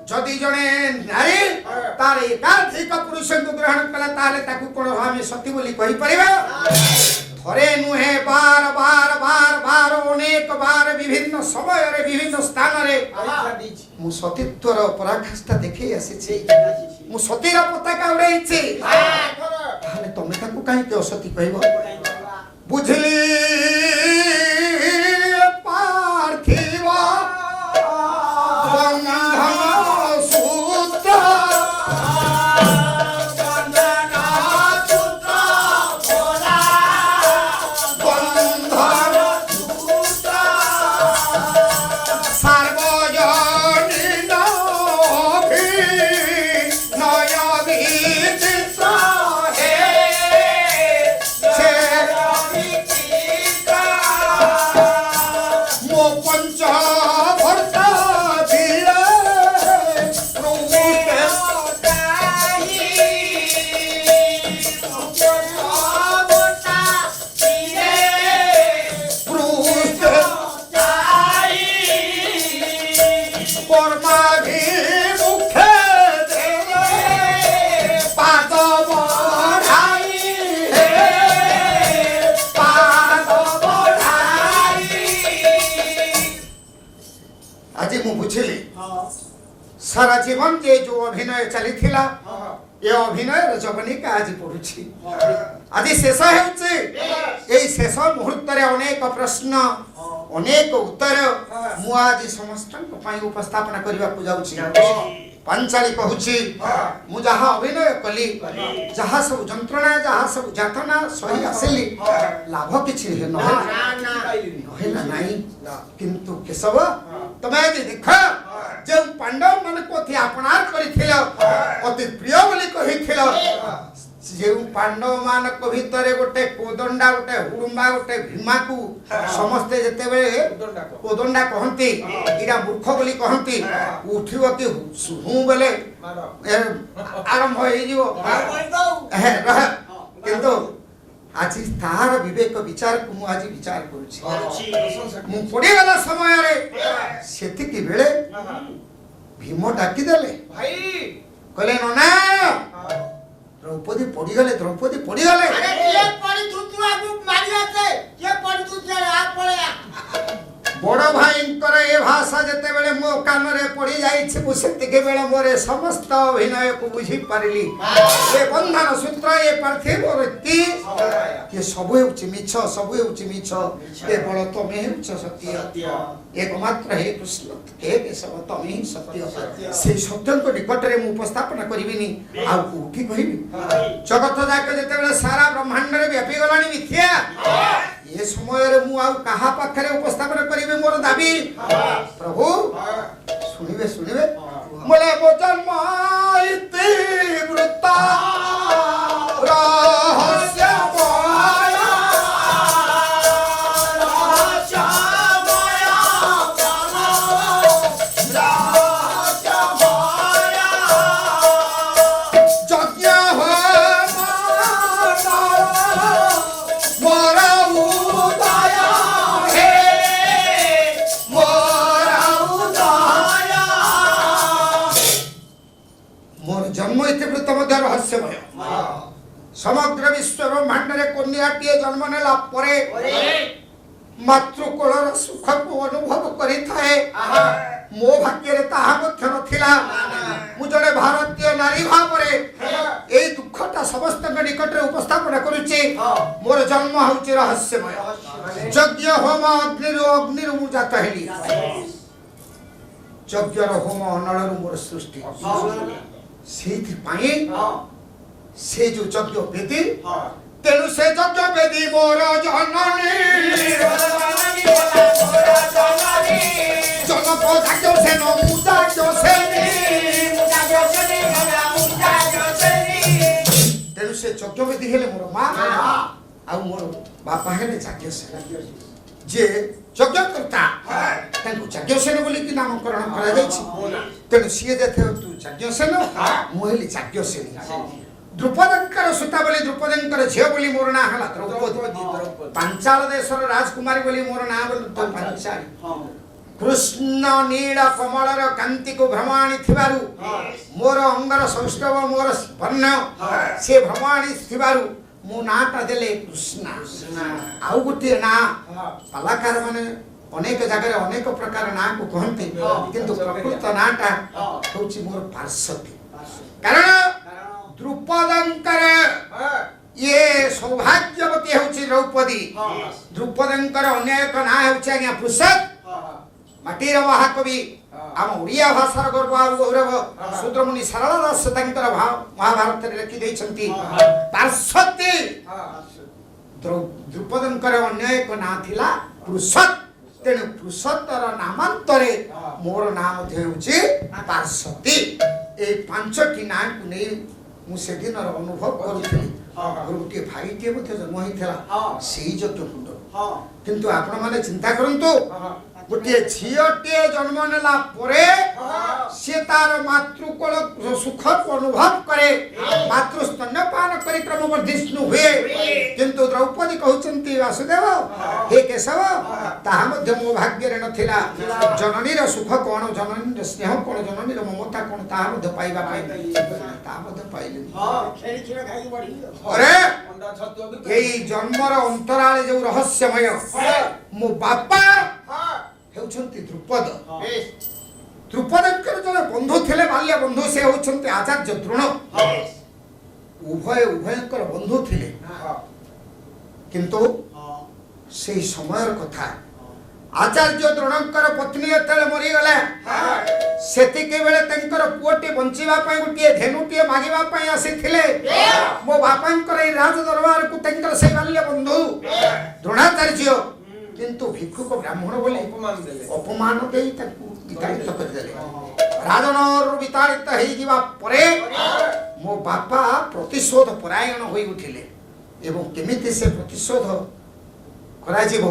जदि जने नारी तार एकाधिक पुरुष को ग्रहण कला ताले ताकू कोन हम सती बोली कहि परिबा थरे नुहे बार बार बार बार अनेक बार विभिन्न समय रे विभिन्न स्थान रे मु सतीत्वर पराकाष्ठा देखै आसीछि मु सतीर पताका उड़ाइछि ताले तमे ताकू काहे के असती कहबो बुझली पार्थिव बंधन सूत्र सारा जीवन जे जो अभिनय चली ये अभिनय जवनिका आज पड़ुछि आज शेष होई शेष मुहूर्त अनेक प्रश्न अनेक उत्तर मु आज समस्त उपस्थापन करने को जाऊँ पांचाली कहूची मु जहाँ अभिनय कली जहाँ सब जंत्रणा जहाँ सब जातना सही आसिली लाभ किछि नहेला नहीं किंतु केशव तमे जे देख जे पांडव मन को थी अपनार करिथिल अति प्रिय बोली कहिथिल जे पांडव मान को भितरे गोटे कोदंडा गोटे हुड़ुंबा गोटे भीमा को समस्ते जते बेले कोदंडा कहंती इरा मूर्ख बोली कहंती उठिबो कि हूं बेले आरंभ होई जिवो रह किंतु आज तार विवेक विचार को मु आज विचार करूछि मु पड़ी गला समय रे सेति की बेले भीम डाकी देले भाई कहले नना द्रौपदी पड़ी गले अरे ये पड़ी तू आगु मारी आते ये पड़ी तू चले आ पड़े बड़ भाई ए भाषा जते बेले मो कान रे पड़ी जाइछि मु सेतिके बेले मोरे समस्त अभिनय को बुझी पारिली ए बंधन सूत्र ए पार्थिव वृत्ति के सब हेउछि मिछ केवल तमे हेउछ सत्य एकमात्र हे कृष्ण हे केशव तमे ही सत्य से सत्य को निकट रे मु उपस्थापन करिबिनी आ कोठी कहिबी जगत जाक जते बेले सारा ब्रह्मांड रे व्यापी गलानी मिथ्या ये समय रे मु आ कहा पाखरे उपस्थापन करिबे मोर दाबी प्रभु सुनिबे मोले मो जन्म इति वृत्ता रहस्य माया जज्ञ हो रहस्यमय समग्र विश्व ब्रह्मांड रे कन्याटीए जन्म नेला परे मातृकोलर सुख को अनुभव करि थाए मो भाग्य रे ताहा मध्य नथिला मु जड़े भारतीय नारी भाव रे एई दुखटा समस्त निकट रे उपस्थापन करूची मोर जन्म होउची रहस्यमय यज्ञ होम अग्नि मु जात हेली यज्ञ होम अनल मोर सृष्टि से जो यज्ञ वेदी तेणु से यज्ञ वेदी मोर जननी जनक जाग्य सेन मुजाग्य तेणु से यज्ञ वेदी हेले मोर मां आ मोर बापा हेले जाग्य सेन जे यज्ञ करता तांको जाग्य सेन बोली कि नामकरण करा जायछि तेणु सीए देथे तू जाग्य सेन मोहली जाग्य सेन द्रुपदंकर सुता बोली द्रुपदंकर झियो बोली मोर ना हला द्रौपदी पांचाल देशर राजकुमारी बोली मोर ना बोली तो पांचाली कृष्ण नील कमलर कांति को भ्रमाणी थिबारु मोर अंगर सौष्ठव मोर वर्ण से भ्रमाणी थिबारु मो नाटा देले कृष्ण आउ गुटे ना कलाकार माने अनेक जगह अनेक प्रकार ना को कहते किंतु प्रकृत नाटा होची मोर पार्श्वती कारण द्रुपदंकर ये सौभाग्यवती होची द्रौपदी द्रुपदंकर अनेक ना होची आज्ञा पुरुषत माटीर महाकवि आम ओडिया भाषार गर्व आ गौरव शूद्रमुनि सारला दास तांकर महाभारत रे लिखि दैछंती पार्श्वती द्रुपदंकर अन्य एक ना थिला पुरुषत तेणु पुरुषोत्तर नामांतरे मोर नाम होउची पार्श्वती ए पांचटी ना को नै मु से दिन अनुभव करूथली गोटे भाईटे मते जन्म होइथला सेही यज्ञ कुंड किंतु आपण माने चिंता करंतु गोटे झियोटे जन्म नेला परे से तार मातृकोल सुख को अनुभव करे मातृ स्तन्यपान करी क्रमवर्धिष्णु हुए किंतु द्रौपदी कहउचंती वासुदेव हे केशव ताहा मध्य मो भाग्य रे नथिला जननीर सुख कोन जननीर स्नेह कोन जननीर ममता कोन ताहा मध्य पाइबा पाइ ताहा मध्य पाइले खेली खिरा खाई बड़ी अरे एई जन्मर अंतराले जो रहस्यमय मो बापा हेउछंती द्रुपद ଦ୍ରୁପଦଙ୍କର ଜଣେ ବନ୍ଧୁ ଥିଲେ, ବାଲ୍ୟ ବନ୍ଧୁ, ସେ ହେଉଛନ୍ତି ଆଚାର୍ଯ୍ୟ ଦ୍ରୋଣ। ଉଭୟଙ୍କର ବନ୍ଧୁ ଥିଲେ, କିନ୍ତୁ ସେଇ ସମୟର କଥା ଆଚାର୍ଯ୍ୟ ଦ୍ରୋଣଙ୍କର ପତ୍ନୀ ଯେତେବେଳେ ମରିଗଲେ, ସେତିକି ବେଳେ ତାଙ୍କର ପୁଅଟି ବଞ୍ଚିବା ପାଇଁ ଗୋଟିଏ ଧେନୁଟିଏ ମାଗିବା ପାଇଁ ଆସିଥିଲେ ମୋ ବାପାଙ୍କର ଏଇ ରାଜ ଦରବାରକୁ। ତାଙ୍କର ସେଇ ବାଲ୍ୟ ବନ୍ଧୁ ଦ୍ରୋଣାଚାର୍ଯ୍ୟ କିନ୍ତୁ ଭିକ୍ଷୁକ ବ୍ରାହ୍ମଣ ବୋଲି ଅପମାନ ଦେଇ ତାକୁ ବିତାଡ଼ିତ କରିଦେଲେ। ରାଜନରୁ ବିତାଡ଼ିତ ହେଇଯିବା ପରେ ମୋ ବାପା ପ୍ରତିଶୋଧ ପରାୟଣ ହୋଇ ଉଠିଲେ ଏବଂ କେମିତି ସେ ପ୍ରତିଶୋଧ କରାଯିବ,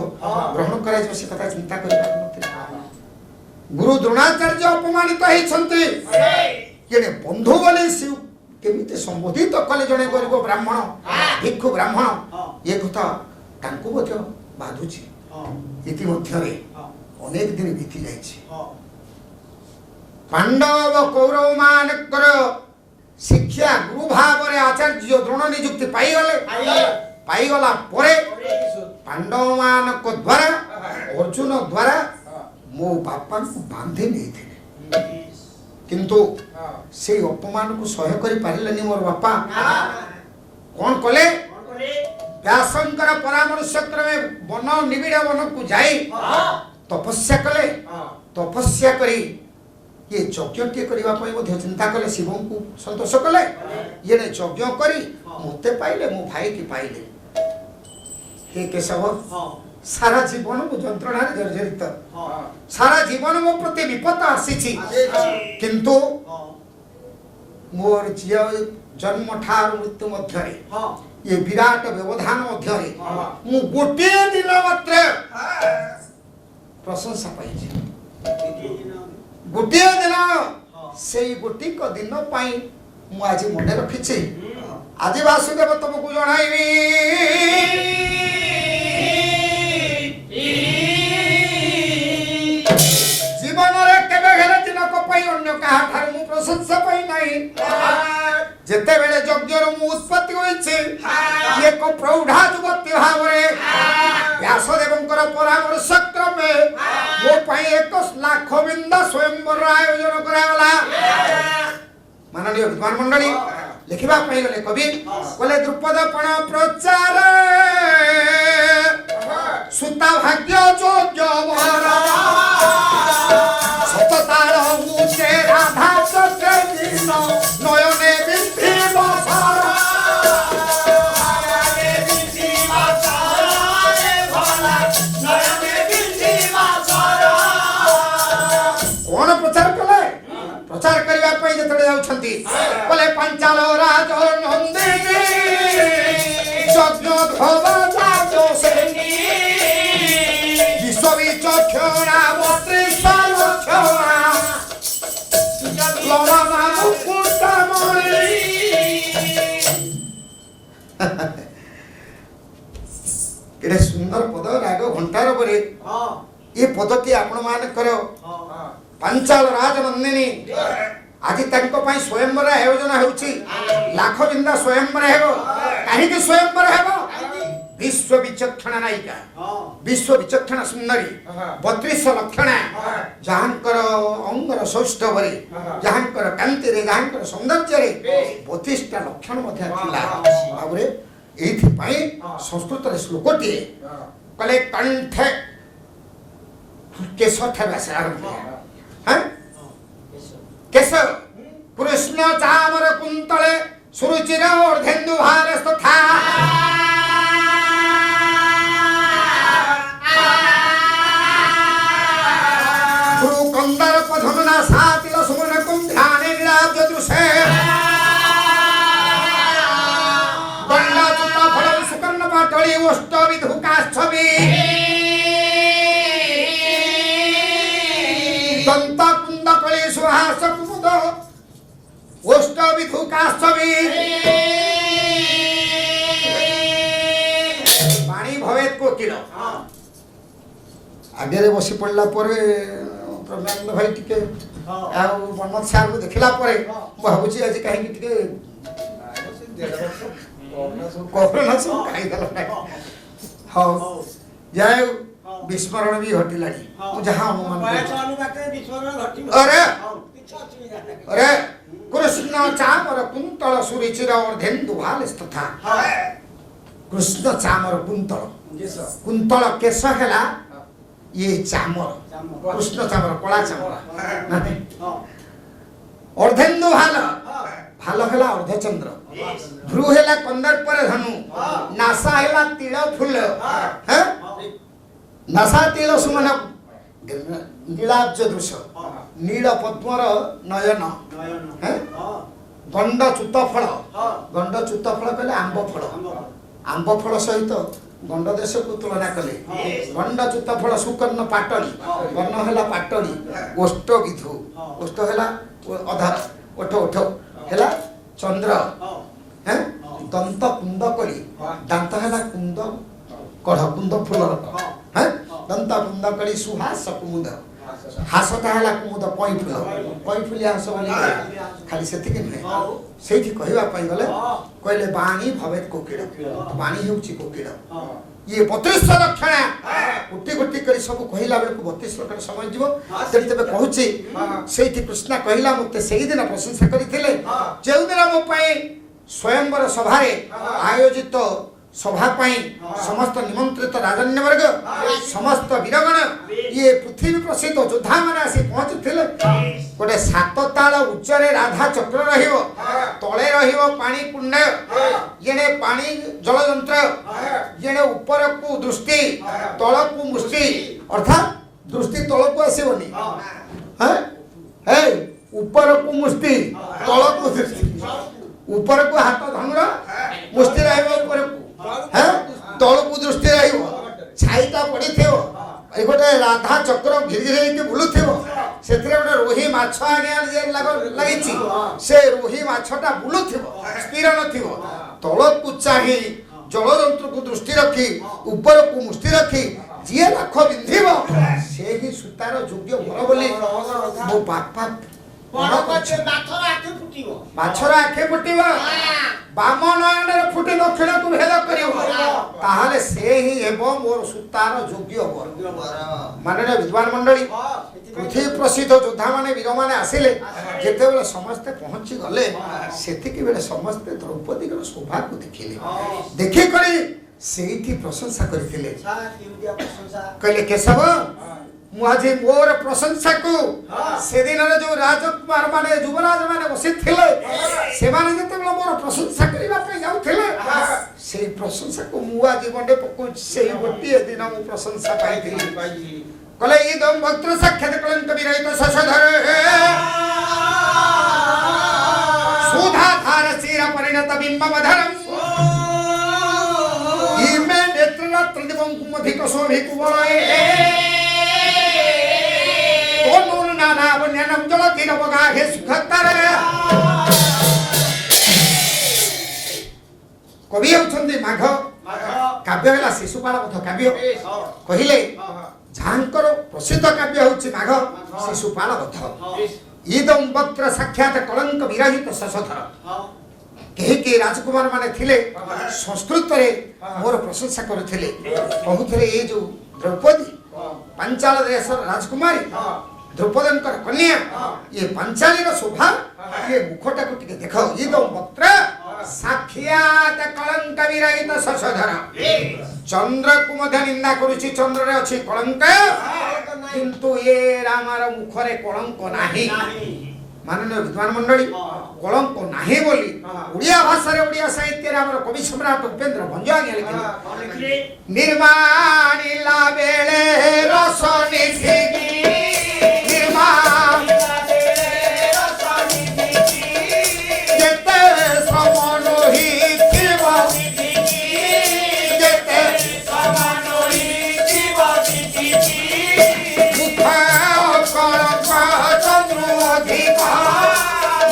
ଗ୍ରହଣ କରାଯିବ, ସେ କଥା ଚିନ୍ତା କରିପାରୁନଥିଲେ। ଗୁରୁ ଦ୍ରୋଣାଚାର୍ଯ୍ୟ ଅପମାନିତ ହେଇଛନ୍ତି, ଜଣେ ବନ୍ଧୁ ବୋଲି ସେ କେମିତି ସମ୍ବୋଧିତ କଲେ ଜଣେ ଗରିବ ବ୍ରାହ୍ମଣ, ଭିକ୍ଷୁ ବ୍ରାହ୍ମଣ, ଏ କଥା ତାଙ୍କୁ ମଧ୍ୟ ବାଧୁଛି। ଇତିମଧ୍ୟରେ ଅନେକ ଦିନ ବିତି ଯାଇଛି। ପାଣ୍ଡବ କୌରବ ମାନଙ୍କର ଶିକ୍ଷା ଗୁରୁ ଭାବରେ ଆଚାର୍ଯ୍ୟ ଦ୍ରୋଣ ନିଯୁକ୍ତି ପାଇଗଲା ପରେ ପାଣ୍ଡବ ମାନଙ୍କ ଦ୍ୱାରା ଅର୍ଜୁନ ଦ୍ୱାରା ମୋ ବାପାଙ୍କୁ ବାନ୍ଧି ନେଇଥିଲେ, କିନ୍ତୁ ସେଇ ଅପମାନକୁ ସହ୍ୟ କରିପାରିଲେନି। ମୋର ବାପା କଣ କଲେ? ବ୍ୟାସଙ୍କର ପରାମର୍ଶ କ୍ରମେ ବନ ନିବିଡ଼ ବନକୁ ଯାଇ ତପସ୍ୟା କଲେ। ତପସ୍ୟା କରି ଇଏ ଯଜ୍ଞଟିଏ କରିବା ପାଇଁ ମଧ୍ୟ ଚିନ୍ତା କଲେ, ଶିବଙ୍କୁ ସନ୍ତୋଷ କଲେ। ଇଏ ଯଜ୍ଞ କରି ମୋତେ ପାଇଲେ, ମୋ ଭାଇକି ପାଇଲେ। हे केशव, सारा जीवन मु जंत्रणार जर्जरित, सारा जीवन मो प्रति विपद आसी, किंतु मोर झियो जन्म ठार मृत्यु मध्य ये विराट व्यवधान मध्य मु गोटे दिन मात्र प्रशंसा पाई। गोटे दिन से गोटिक दिन पाई मु आज मन रखी। आज वासुदेव तुमको जणाइबी जीवन प्रशंसा पाई नहीं। जेते बेले यज्ञर मु उत्पत्ति होइछे एक प्रौढ़ा युवती भावरे व्यासदेवंकर परामर्श क्रमे मो पई 1 लाख बिंदा स्वयंवर आयोजन करागला। माननीय विद्वान मंडली लिखिबा पई गले कवि बोले द्रुपद पण प्रचार सुता भाग्य योग्य वरा सतताल मुचे राधा चक्रदीन नयने बिंदी बसरा नयने बिंदी बसरा रे भला नयने बिंदी बसरा। कोन प्रचार कले? प्रचार करिया पई जतडे जाउछंती बोले पंचाल राज नंदिनी यज्ञ धोबा जाजो सेनी विश्वविचक्षणा बत्रिशल क्षणा लड़ा मुकुटा मणि। केडे सुंदर पद राग घंटार परे ये पदटी आपण मानकर पंचाल राज नंदिनी आज तांको पई स्वयंवर आयोजन होउची। लाख बिंदा स्वयंवर हेबो। काहे कि स्वयंवर हेबो? विश्व विचक्षण नायिका, विश्व विचक्षण सुंदरी 32 लक्षण जहांकर अंगर सौष्ठवरे जहांकर कांति रे जहांकर सौंदर्य रे 32 लक्षण मध्ये थिला। बाबरे एथि पई संस्कृत रे श्लोकटी कले कंठे केश ठबसे आरंभ हैं केश कृष्ण चामर कुंतले सुरुचिर अर्धेन्दु भार तथा गुरु कंदर पधमना सातिल सुमन कुम ध्याने विराज दृश्य दंडा चुता फल सुकर्ण पाटली ओष्ट विधुकाच्छवि दंत कुंद कली सुहास कुमुद ओष्ट विधुकाच्छवि पानी भवेत कोकिल। आगे रे बसी पड़ला परे प्रज्ञानंद भाई टिके आ मनमत सार को देखला परे भाबुची आज काहे कि टिके कोरोना सब काई गला हां जाय विस्मरण भी घटिलानी मु जहाँ अनुमान बयस करुछि। अनुपाते विस्मरण घटिब अरे! किछ असुविधा नाही अरे कृष्ण चामर कुंतल सुरुचिर अर्धेन्दु भाल तथा कृष्ण चामर कुंतल केश कुंतल केश हेला ये चामर चामर। कृष्ण चामर कला चामर नाही हां अर्धेन्दु भाल भाल हेला अर्धचंद्र भ्रू हेला कंदर पर धनु नासा हेला तिल फूल हैं नासा तिल सुमन नीलाब्ज दृश्य नील पद्मर नयन नयन हैं हां गंड चूत फल हां गंड चूत फल कहले आंब फल आंब फल सहित गंड देश को तुलना कले गंड चूत फल सुकर्ण पाटली वर्ण हेला पाटली ओष्ठ विधु ओष्ठ हेला अधार ओठ ओठ हेला चंद्र हां हैं दंत कुंद कली दांत हेला कुंद कढ़ कुंद फूल हैं दंत कुंद कली सुहास कुमुद हासटा हेला कुमुद पई फूल हास बोली खाली सेतिक नुहे सेठी कहवा पई गले कहले बाणी भवेत कोकिल बाणी हेउची कोकिल ये 32 लक्षण गुटी गुटी कर सब कहला बेल को 32 लक्षण समय जीव तेरे तबे कहूची सेठी कृष्ण कहला मते सेही दिन प्रशंसा करिथिले जेउ दिन मो पई स्वयंवर सभा रे आयोजित सभा पाई समस्त निमंत्रित राजन्य वर्ग समस्त वीरगण ये पृथ्वी प्रसिद्ध योद्धा माने आसी पहुंचथिले गोटे 7 ताल उच्चरे राधा चक्र रहिबो तळे रहिबो पानी कुंड येने पानी जल यंत्र येने ऊपर को दृष्टि तळ को मुष्टि अर्थात दृष्टि तळ को आसीबोनी हैं हे ऊपर को मुष्टि तळ को दृष्टि ऊपर को हाथ धनुर मुष्टि रहिबो ऊपर को हैं तळ को दृष्टि रहिबो छाईटा पड़ी थिबो ए गोटे राधा चक्र घिर घिर के बुलुथिबो सेथिरे गोटे रोही माछ आगे जे लागिछि से रोही माछटा बुलुथिबो स्थिर नथिबो तळ को चाहि जल यंत्र को दृष्टि रखी ऊपर को मुष्टि रखी जिए लाख बिंधिबो से ही सुतार योग्य वर बोली मो बापा बड़ कचे माथर आखे फुटिबो माछर आखे फुटिबो बाम नयन फुटी दक्षिण को भेद करिबो ताहाले से ही एवं मोर सुतार योग्य वर माननीय विद्वान मंडली पृथ्वी प्रसिद्ध योद्धा माने वीर माने आसिले जेते बेले समस्त पहुंची गले सेतिकी बेले समस्त द्रौपदी को शोभा को देखिले देखि करी सेठी प्रशंसा करथिले प्रशंसा कहले केशव मुझे मोर प्रशंसा को से दिन रे जो राजकुमार माने युवराज माने बसिथिले से माने जते बेले मोर प्रशंसा करिबा पे जाउथिले से प्रशंसा को मुआ जीवनडे पकु से गोटिए दिन मु प्रशंसा पाइथिली कले इदम भक्त साक्षात कलंक विरहित शशधर सुधा धार चिर परिणत बिंबमधरम इमे नेत्र रात्र दिवं कुमधिक शोभि कुवलये तोनुर नाना वन्यनम जलतिर बगाहे सुखतर कवि होछन्ती माघ काव्य होला शिशुपाल कथा काव्य कहिले झांकर प्रसिद्ध काव्य होछि माघ शिशुपाल कथा इदं वक्त्र साक्षात कलंक विरहित शशधर के राजकुमार माने थिले संस्कृत रे मोर प्रशंसा करथिले कहूथिले ए जो द्रौपदी पांचाल देश राजकुमारी द्रौपदंकर कन्या ये पांचालीर शोभा ये मुखटा को टिके देखो ये तो वक्त्र साक्षात कलंक विरहित शशधर चंद्र को मध्य निंदा करूची चंद्र रे अछि कलंक किंतु ये रामर मुख रे कलंक नाही माननीय विद्वान मंडली कलंक नाही बोली उड़िया भाषा रे उड़िया साहित्य रे हमर कवि सम्राट उपेंद्र भंजारी लिखिले निर्माणिला बेले रस निधिगी निर्माण जेते समनोही जीव जेते समनोही जीव मुख कलंक चंद्र अधिक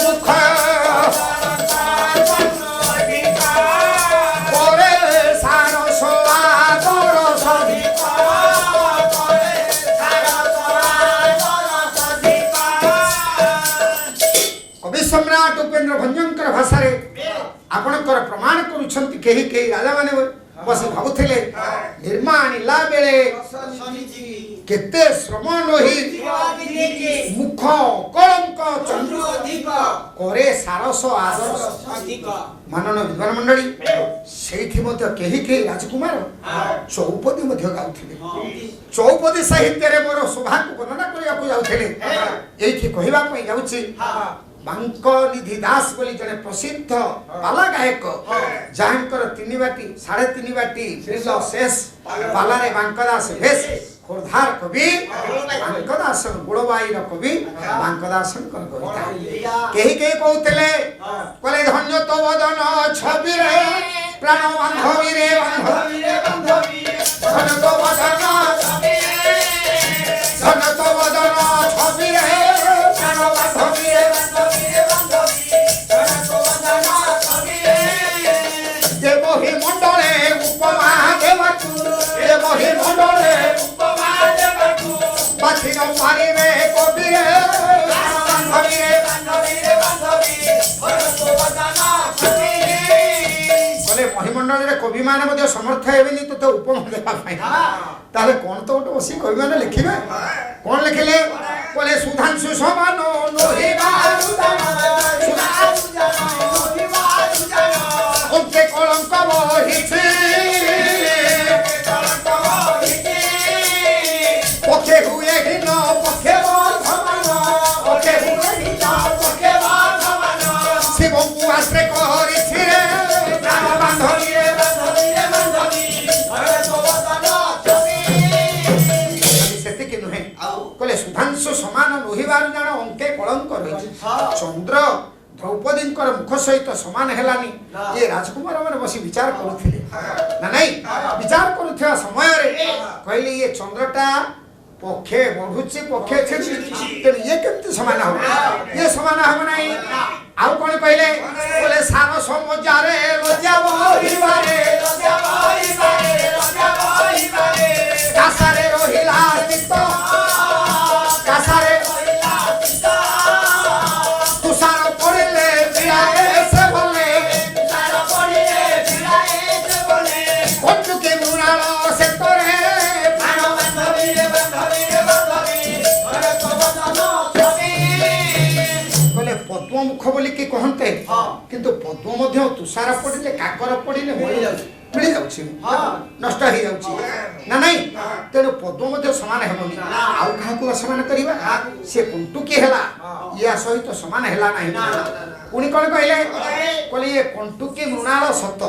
मुख सम्राट उपेंद्र भंजंकर भाषा रे आपणकर प्रमाण करूछंती केही केही राजा माने बसी भाबुथिले निर्मा आनिला बेले केते श्रम नही मुख कलंक चंद्र करे सारस आदर्श मानन विद्वान मंडली सेठी मध्य केही केही राजकुमार चौपदी मध्य गाउथिले चौपदी साहित्य रे मोर शोभा को वर्णना करिया को जाउथिले एठी कहिबा पई जाउछि बांक निधि दास बोली जने प्रसिद्ध पाला गायक जहाँकर 3 बाटी 3.5 बाटी बिल शेष पाला रे बांक दास भेष खोरधार कवि बांक दास गुड़बाई रो कवि बांक दास कविता केही केही कहउतले कहले धन्य तो वदन छवि रे प्राण बांधवी रे बांधवी धन्य तो वदन छवि रे धन्य तो वदन छवि रे प्राण बांधवी रे देवही मंडले उपमा देवतु देवही मंडले उपमा देवतु बाथिन पारिवे कवि रे बांधवी रे बांधवी भरत वदन छवि कले महिमंडल रे कवि माने मध्ये समर्थ हेबेनी तो उपमा देबा पाई ताले कोन तो गोटे बसी कवि माने लिखिबे कोन लिखिले कले सुधांशु समान नोहि बारुदान ओके कलंक बहिछि पखे हुए हिन पखे वर्धमान पखे हुए हिन पखे वर्धमान शिवଙ୍କୁ आश्रे କରିछि रे प्राण बांधवी रे बांधवी रे बांधवी भरत वदन छवि सेतिके नुहे कले सुधांशु समान नोहिबारु जान अंके कलंक रहिछि चंद्र द्रौपदी मुख सहित समान हेलानी ये राजकुमार मैंने बसी विचार करुथिले ना नहीं विचार करुथिया समय रे कहले ये चंद्रटा पखे बढ़ुची पखे छिछि तेन ये केमति समान हो ये समान हो नहीं आउ कोन कहले बोले सारो समजारे लज्जा बहिबारे कासारे रहिला चित्त कासारे तुषार पड़िले बिराए से बोले तुषार पड़िले बिराए से बोले कोटु के मुराल से तोरे प्राण बांधवी रे बांधवी भरत वदन छवि बोले पद्म मुख बोली की कहते किंतु पद्म मध्य तुषार पड़िले काकर पड़िले मिल जाउछि नष्ट हो जाउछि ना नहीं तेनु पद्म मध्य समान हेबनी आउ काहा को समान करबा से कुंटुकी हेला या सहित समान हेला नहीं पुणी कोन कहले कहले ये कुंटुकी मृणाल सत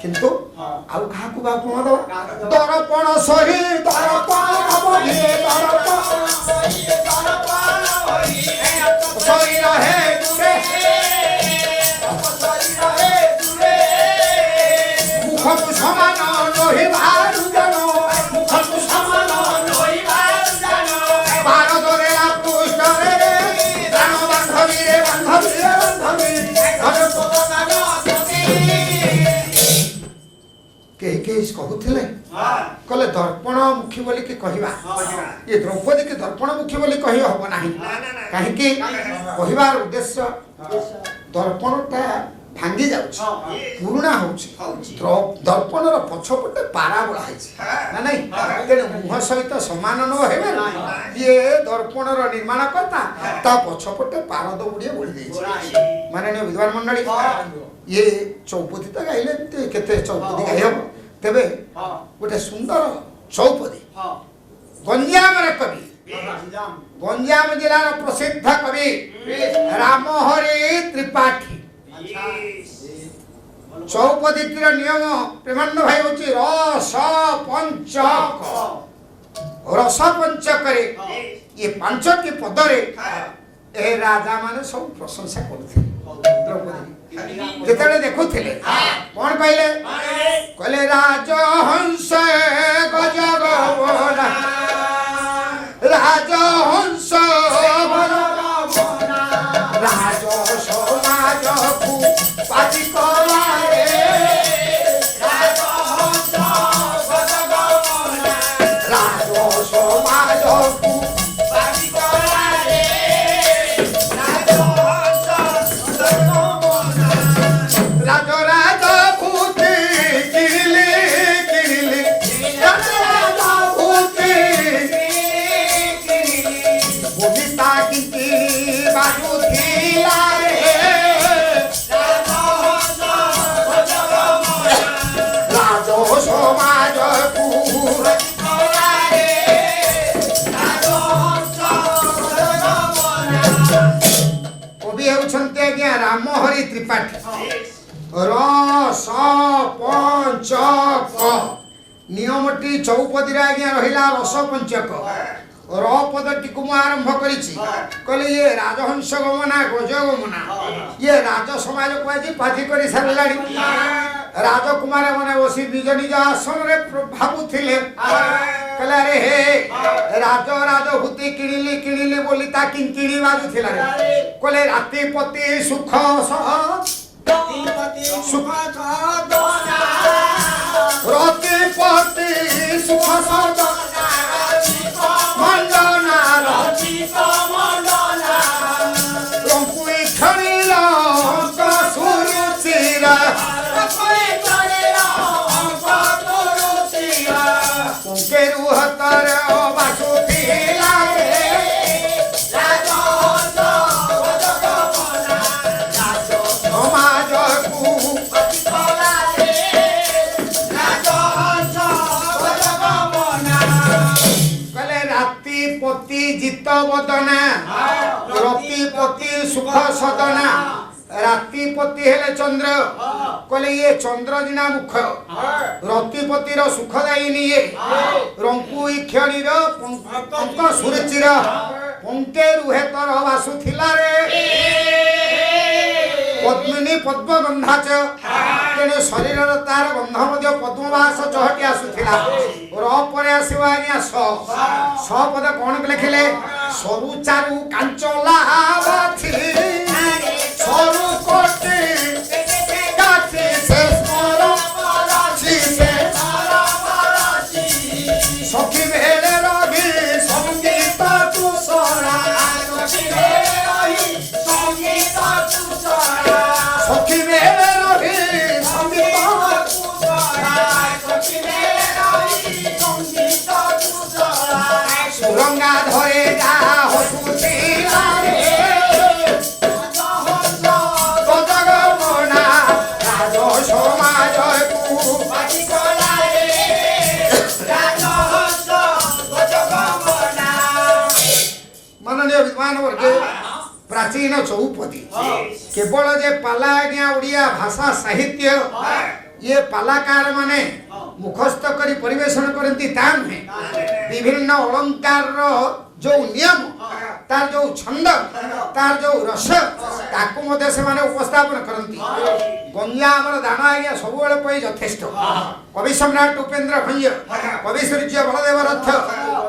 किंतु आउ काहा को बाप मद दर्पण सही दर्पण बहि दर्पण सही रहे दूरे मुखु समान नहि बारु जानो मुखु समान नहि बारु जानो बार दरेला पुष्ट रे प्राण बांधवी रे बांधवी भरत वदन छवि के कहउथिले कहले दर्पण मुखी बोली के कहिबा ये द्रौपदी के दर्पण मुखी बोली कहि हबो नाही काहे कि कहिबार उद्देश्य दर्पणटा भांगी जाउछि पुरुणा होछि दर्पण रो पछपटे पारा बळा हैछि ना नहीं तेने मुह सहित समान न हेबे ये दर्पण रो निर्माण करता ता पछपटे पारद उडिए बोली दैछि माननीय विद्वान मंडली ये चौपदी तो गाइले केते चौपदी गाइब तेबे गोटे सुंदर चौपदी गंजाम रे कवि गंजाम जिला प्रसिद्ध कवि रामहरि त्रिपाठी चौपदीटीर नियम प्रेमानंद भाई होची रस पंचक रे ये पांचटी पदरे ए राजा माने सब प्रशंसा करथे द्रौपदी जेतले देखुथिले कोन कहले कहले राजहंस गजगवना राजहंस गजगवना राज समाज को पाति करारे राजहंस गजगवना राज समाज को पाति करारे राजहंस गजगवना राज राज भूति किरले ସମାଜକୁ କବି ହେଉଛନ୍ତି ଆଜ୍ଞା ରାମହରି ତ୍ରିପାଠୀ। ର ସ ପଞ୍ଚ କ ନିୟମଟି ଚୌପଦୀରେ ଆଜ୍ଞା ରହିଲା ରସ ପଞ୍ଚକ। ର ପଦଟିକୁ ମୁଁ ଆରମ୍ଭ କରିଛି କହିଲେ ଇଏ ରାଜହଂସ ଗମନା ଗଜ ଗମନା ଇଏ ରାଜ ସମାଜକୁ ଆଜି ପାଧି କରି ସାରିଲାଣି। ରାଜକୁମାର ମାନେ ବସି ନିଜ ନିଜ ଆସନରେ ଭାବୁଥିଲେ କହିଲେ ଆରେ ହେ ରାଜଭୂତି କିଣିଲି କିଣିଲି ବୋଲି ତା କିଙ୍କିଣି ବାଜୁଥିଲା କହିଲେ ରାତିପତି ସୁଖ ସହ ରତିପତି ସୁଖ ମଣ୍ଡନା ରଙ୍କୁଇ ଖେଳିଲ ସୁରୁଚିର କେରୁ ହାତରେ ବାସୁଥିଲା ସମାଜକୁ ରାତିପତି ଜିତ ବଦନା ରତିପତି ସୁଖ ସଦନା। ରାତିପତି ହେଲେ ଚନ୍ଦ୍ର କହିଲେ ଇଏ ଚନ୍ଦ୍ର ଜିନା ମୁଖ ରତିପତିର ସୁଖଦାୟିନୀ ଇଏ ରଙ୍କୁଇ ଖେଳିର ପଙ୍କ ସୁରୁଚିର ପଙ୍କେ ରୁହେ ତର ବାସୁଥିଲା ରେ ପଦ୍ମିନୀ ପଦ୍ମଗନ୍ଧାଚ ତେଣୁ ଶରୀରର ତାର ଗନ୍ଧ ମଧ୍ୟ ପଦ୍ମବାସ ଚହଟି ଆସୁଥିଲା। ର ପରେ ଆସିବ ଆଜ୍ଞା ସ ପଦ କଣ ଲେଖିଲେ ସରୁ ଚାରୁ କାଞ୍ଚଲା ବାଛି ସରୁ କୋଟି କାଠି ସେ ସ୍ମର ସଖୀ ବେଲେ ରବି ସଙ୍ଗୀତ ତୁଷରା ସଖୀ ବେଲେ ରବି ସଙ୍ଗୀତ সুরঙ্গা ধরে যা হসুছিলা রে গজগমনা রাজ সমাজকু মাননীয় বিদ্বান বর্গ প্রাচীন চৌপদী কেবল যে পালা আজ্ঞা ওড়িয়া ভাষা সাহিত্য ये पालाकार माने मुखस्थ करी परिवेशन करती ता नुहे विभिन्न अलंकार जो नियम तार जो छंद तार जो रस ताकू मध्य से माने उपस्थापन करती। गंजामर दान आज्ञा सब पे यथेष्ट कवि सम्राट उपेन्द्र भंज कवि सूर्य बलदेव रथ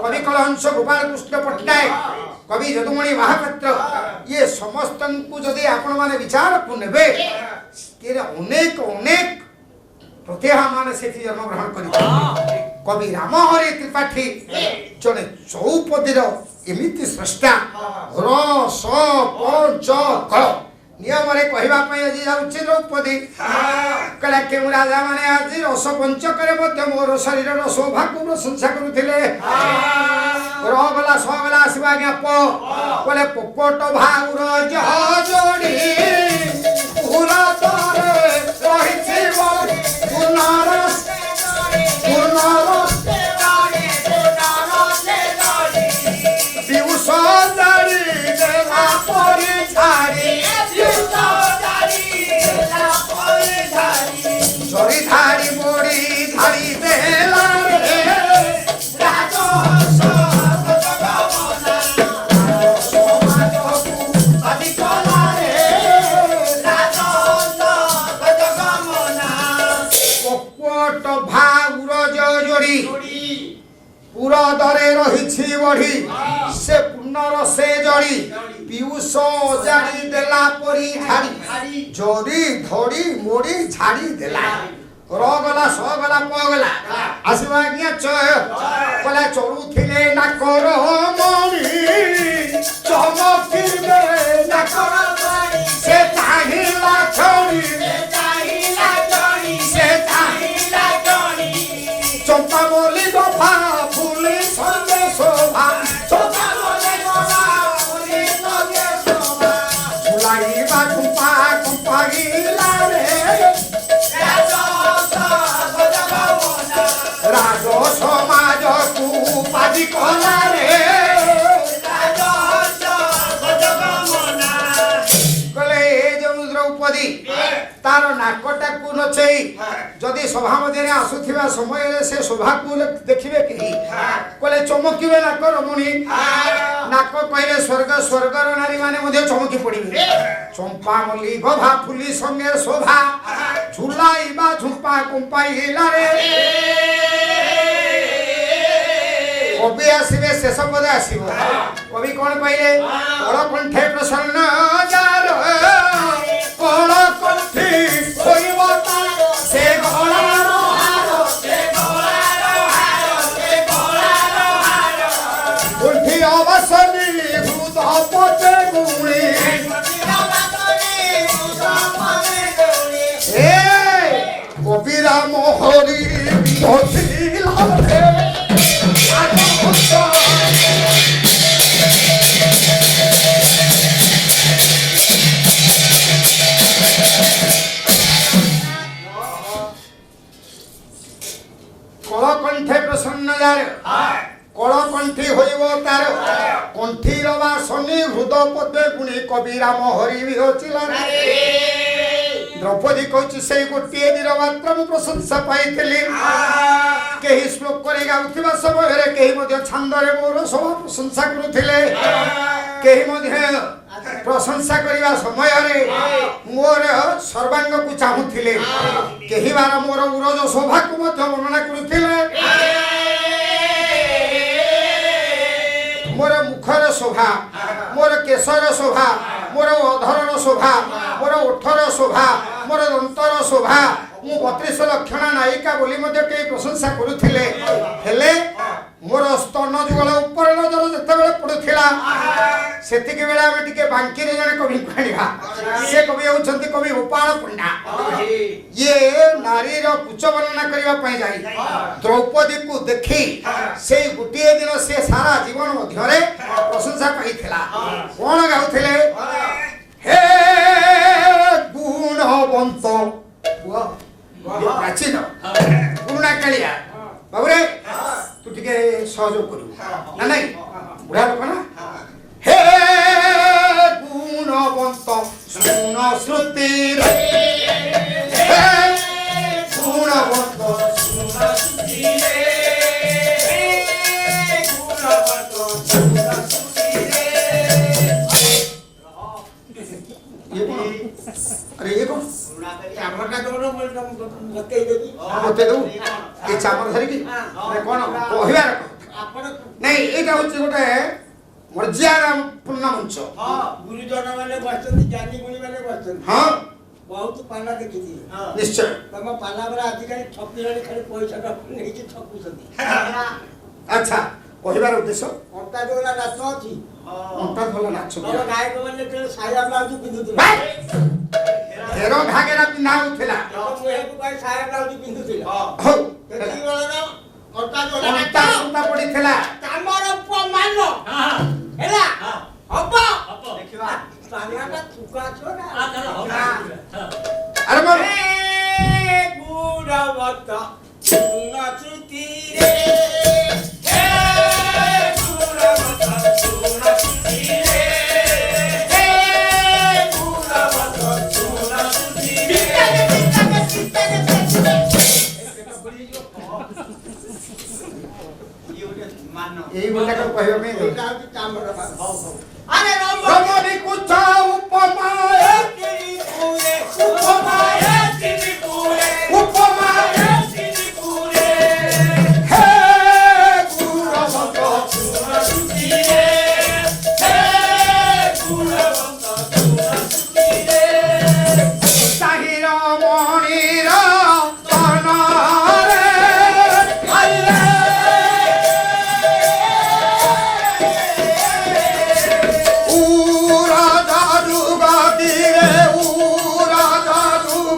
कवि कलहंस गोपाल कृष्ण पट्टनायक कवि यदुमणि महापात्र ये समस्त को जदि आपण माने विचार को नेबे अनेक अनेक प्रतिभा माने से जन्म ग्रहण कर कवि रामहरि त्रिपाठी जड़े चौपदीर एमिति स्रष्टा र स पंच क नियम रे कहबा पई आज जाउछि द्रौपदी कला के राजा माने आज रस पंचक रे मध्य मोर शरीर रो शोभा को प्रशंसा करुथिले र गला स गला आसीबा ज्ञा प कोले पोपट भाउर जह जोड़ी पूरा तोरे रहिछि मोर पुनरस पिउस जारी देला परि झारी झरी धारी मोड़ी धारी देला रे पूरा दरे रहिछि बढ़ी से पुनर से जड़ी पिउस जारी देला परी झाड़ी जड़ी धड़ी मोड़ी झाड़ी देला र गला स गला प गला आसीबा आज्ञा चय कला चरुथिले नाकर मणि चमकिबे नाकर मणि से चाहिला छड़ी से चाहिला छड़ी चंपा बोली गफा फूली संगे शोभा चंपा बोली गफा फूली संगे शोभा फुलाई बा कुंपा कुंपा गिला रे राजा सा गजगमना द्रौपदी कहला रे कहले ए जो द्रौपदी तार नाकटा को नचई जदि सभा मध्य आसुथिबा समय से शोभा को देखिबे कि कहले चमकिबे नाक रमणी नाक कहले स्वर्ग स्वर्गर नारी माने मध्य चमकी पड़िबे चंपा मल्ली गभा फुली संगे शोभा झुलाइबा झुंपा कुंपाई हिला रे कवि आसबे शेष पद आसब कवि कौन कहले कल कंठे प्रसन्न जार कल कंठी होइब से गलार कंठी अवसनी हृद पटे गुणी कबीरा मोहरी कलकंठे प्रसन्न जार कलकंठी होइब तार कंठीर बासनी हृद पदे गुणी कबीरा मोहरी विहचिला द्रौपदी कहछि से गोटे दिन मात्र मु प्रशंसा पाई कहीं श्लोक करे गाउथिबा समय कहीं मध्य छंदरे मोर सब प्रशंसा करुथिले कहीं मध्य प्रशंसा करिबा समय रे मोर सर्वांग को चाहुथिले कहीं बार मोर उरज शोभा को मध्य वर्णना करुथिले मोर मुखर शोभा मोर केशर शोभा मोर अधरर शोभा मोर ओठर शोभा मोर दंतर शोभा मु 32 लक्षण नायिका बोली मध्य कई प्रशंसा करुथिले हेले मोर स्तन जुगल ऊपर नजर जते बेले पडुथिला सेतिके बेले हम टिके बांकी रे जने कवि कहनिबा से कवि होचंती कवि गोपाल पंडा ये नारी रो कुच वर्णना करिबा पई जाई द्रौपदी को देखि से गुटिए दिन से सारा जीवन मध्य रे प्रशंसा पाइथिला कोन गाउथिले हे गुणवंत प्राचीन पुरुଣା कालिया बाबुरे तू टिके सहयोग करू ना नहीं बुढ़ा लोक ना हे गुणवंत सुन श्रुति रे हे गुणवंत सुन श्रुति रे गुणवंत सुन श्रुति रे अरे ये कौन चामरटा दोनो बते देबी बते दउ ए चामर धरि की अरे कोन कहबार आपण नहीं एटा होची गोटे मर्यादा पूर्ण मंच हां गुरुजन माने बसଛନ୍ତି ज्ञानी गुणी माने बसଛନ୍ତି हां बहुत पाला देखिथि निश्चय तम पाला बरा अधिकारी ठकिराणी खाली पैसा टा नेकी ठकुଛନ୍ତି अच्छा कहबार उद्देश्य अंता जोला नाच अछि अंता जोला नाच तम गायक माने के साया ब्लाउज पिंधुथिले तेरो भागेरा पिन्हा उठला मुहे को काय साया ब्लाउज पिंधुथिले हो तेती वाला अंता जोला अंता नाच सुता पड़ीथला तामर उपमान हां हेला हबो देखिबा सायाटा थुका छोरा अरे मोर गुणवंत सुन श्रुति रे हे गुणवंत सुन श्रुति रे हे गुणवंत सुन श्रुति रे एई बोला को कहयो में अरे रमणी कुछ उपमा तेरी पूरे उपमा तेरी पूरे उपमा तेरी पूरे हे गुणवंत सुन श्रुति रे हे गुणवंत सुन श्रुति रे साहिर मणिर तनरे आइले उरा जादू गाती रे उरा जादू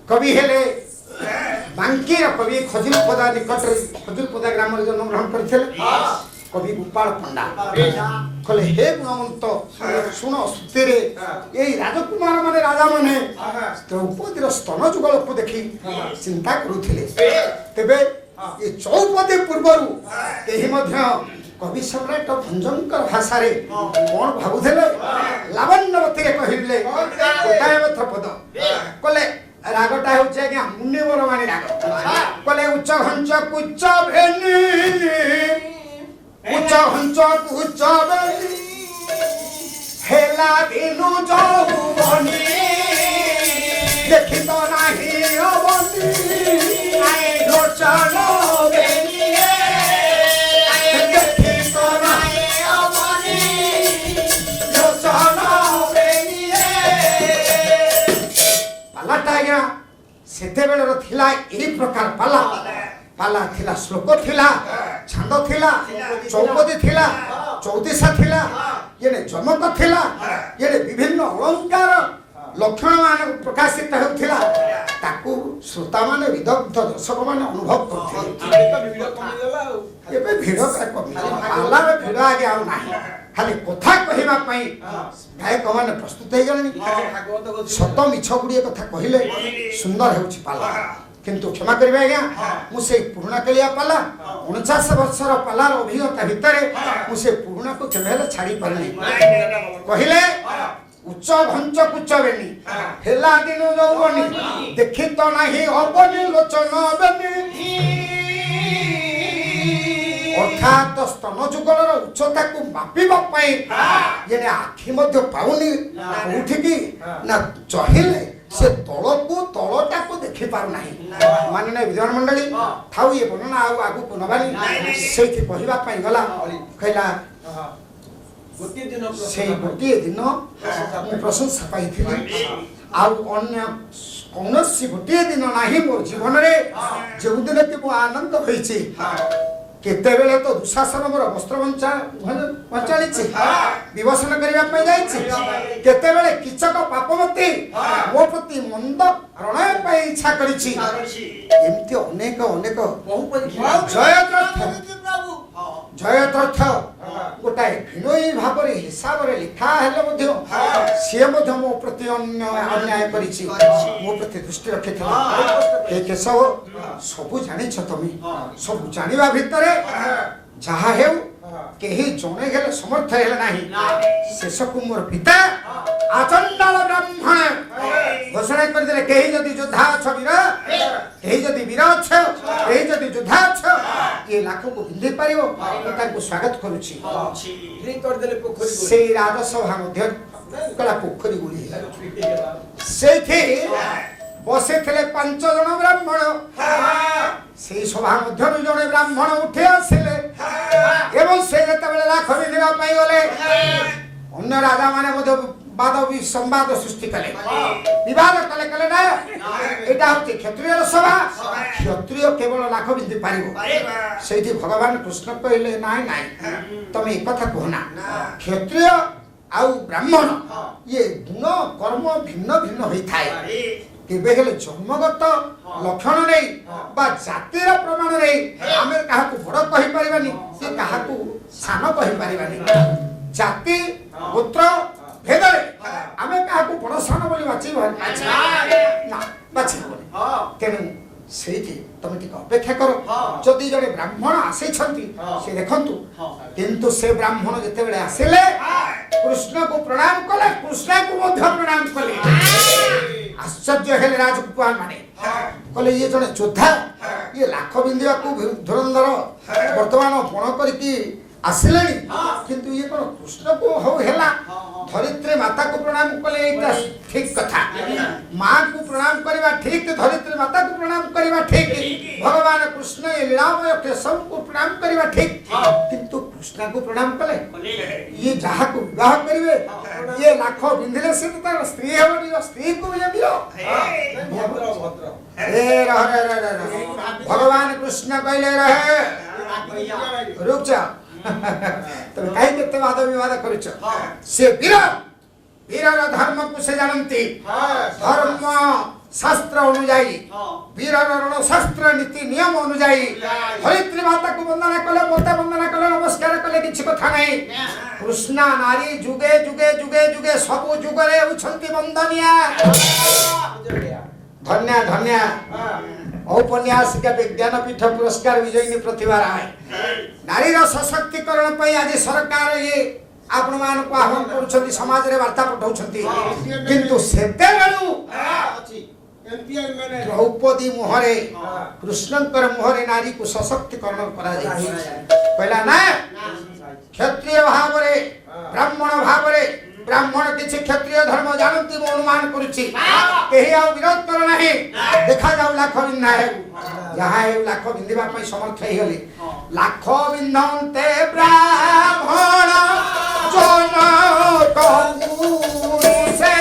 कवि हेले बांकीर कवि खजुरपदा निकट खजुरपदा ग्राम जन्म ग्रहण करते कवि गोपाल पंडा कहले हे गुणवंत शुण श्रुतिरे ये राजकुमार माने राजा माने द्रौपदीर स्तन जुगल को देखी चिंता करुथिले तेबे ये चौपदी पूर्वरु केही मध्य कवि सम्राट भंजनकर भाषा रे कोन भाबुथले लावण्यवती रे कहिबले गोटाए मथ पद कहले रागटा होचे आज्ञा मुनिवर माने राग कहले उच्च हंच कुच्च भेनी उच्च हंच कुच्च भेनी हेला दिनु जौवनी देखि तो नाही अवनी लोचन बेनी देखि तो नाही अवनी लोचन बेनी पालाटा आज्ञा सेते बेलर थिला एही प्रकार पाला पाला थिला श्लोक थिला छंद थिला चौपदी थिला चौदिशा थिला ये जमक थिला ये विभिन्न अलंकार लक्षण मान प्रकाशित होथिला ताकू श्रोता माने विदग्ध दर्शक माने अनुभव करथिले एबे भिड़ का कमी पाला रे भिड़ आगे आ नाही खाली कथा कहिबा पई गायक माने प्रस्तुत हे गलनी सत मिछ गुडी कथा कहिले सुंदर हेउछि पाला किंतु क्षमा करिबे आज्ञा मु से पुराना कलिया पाला 49 वर्षर पालार अभिज्ञता भितरे मु से पुराना को केबेले छाड़ी परनी कहिले उच्च घंच कुच्च बेनी हेला दिनु जौवनी देखि तो नाही अबनी लोचन बेनी अर्थात स्तन जुगलर उच्चता को मापिबा पई येने आखि मध्य पाउनी उठी की ना चहिले से तळको तळटा को देखि पारु नाही मानने विद्वान मंडली थाउ ये वर्णना आगु पुनबानी सेठी कहिबा पई गला कहला गोटे दिन प्रशंसा पाई अन्य कौन गोटे दिन ना मोर जीवन में जो दिन की मु आनंद होइछि केते बेले तो दुशासन मोर वस्त्र बंचाली विवसन करने जाइए केते बेले किचक पापमती मो प्रति मंद प्रणय पाई इच्छा करिछि एमती अनेक अनेक जयतीर्थ गोटाए भिनोई भाव हिसाब से लिखा हेले सी मो प्रति अन्याय करिछि मो प्रति दृष्टि रखि केशव सबू जानी तुम सब जानिबा भितरे जहा हेउ केही जने गेले समर्थ हेले नाही शेष को मोर पिता आचंडाल ब्राह्मण घोषणा कर देले केही जदी योद्धा छ वीर केही जदी वीर छ केही जदी योद्धा छ ये लाख को हिंदी पारिबो तार को स्वागत करूछि ड्रिंक कर देले पोखरी से राजसभा मध्य कला पोखरी गुली सेठी बसे थे 5 जन ब्राह्मण से सभा मध्य जड़े ब्राह्मण उठे आसिले एवं से जेतेबेले लाख विधिबा पाई गले अन्य राजा माने वाद संवाद सृष्टि कले विवाद कले कले ना एटा होते क्षत्रिय सभा क्षत्रिय केवल लाख विधि पारिबो सेठी भगवान कृष्ण कहले नाय नाय तुम एक कथा कहना क्षत्रिय आउ ब्राह्मण ये गुण कर्म भिन्न भिन्न होई थाए केबे हेले जन्मगत लक्षण नहीं बा जातिर प्रमाण नहीं आमे काहाकू बड़ कहि परिबानी से काहाकू सान कहि परिबानी जाति गोत्र भेदरे आमे काहाकू बड़ सान बोली बाची ना बाची तेनु सेठी तुम टिक अपेक्षा करो जदि जड़े ब्राह्मण आसी से देखंतु किंतु से ब्राह्मण जेते बेले आसिले कृष्ण को प्रणाम कले कृष्ण को मध्य प्रणाम कले आश्चर्य हेले राजकुमार माने कले ये जने योद्धा ये लाख बिंदिया को धुरंधर वर्तमान पण करके आसिले किंतु ये कोन कृष्ण को हो हेला धरित्री माता को प्रणाम कले एटा ठीक कथा मां को प्रणाम करबा ठीक धरित्री माता को प्रणाम करबा ठीक भगवान कृष्ण ये लीलामय केशव को प्रणाम करबा ठीक किंतु कृष्ण को प्रणाम कले ये जहा को विवाह करिवे ये लाख बिंदिले से तो स्त्री हेबनी स्त्री को ये बिरो ए रह भगवान कृष्ण कहले रहे रुक जा तब काई केते वाद विवाद करिछ से वीर वीरर धर्म को से जानती धर्म शास्त्र अनुजाई वीर रण शास्त्र नीति नियम अनुजाई धरित्री माता को वंदना कले मते वंदना कले नमस्कार कले किछि कथा नहीं कृष्णा नारी जुगे जुगे जुगे जुगे सब जुगरे उछंती वंदनिया धन्य धन्य औपन्यासिका विज्ञान पीठ पुरस्कार विजयिनी प्रतिभा राय नारी सशक्तिकरण पर आज सरकार ये आपण मान को आह्वान करूछंती समाज रे वार्ता पठाउछंती किंतु सेते बेलू द्रौपदी मुहरे कृष्णकर मुहरे नारी को सशक्तिकरण करा जाय कहला ना क्षत्रिय भाव रे ब्राह्मण भाव रे ब्राह्मण किछि क्षत्रिय धर्म जानती मो अनुमान करूछि केही आ विरोध कर नाही देखा जाऊ लाख बिंधा है जहां है लाख बिंधिबा पई समर्थ हे हले लाख बिंधन्ते ब्राह्मण जन कपूरी से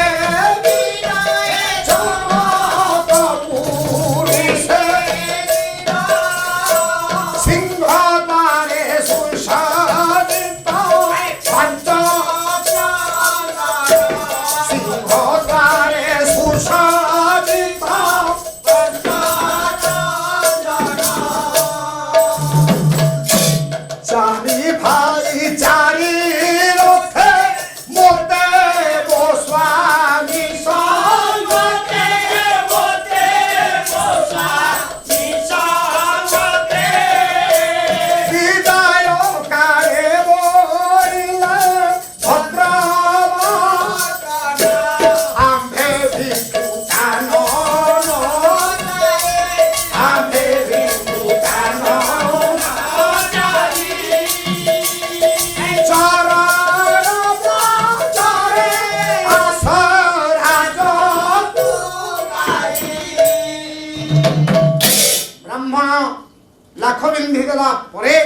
लाख बिंधी देला परे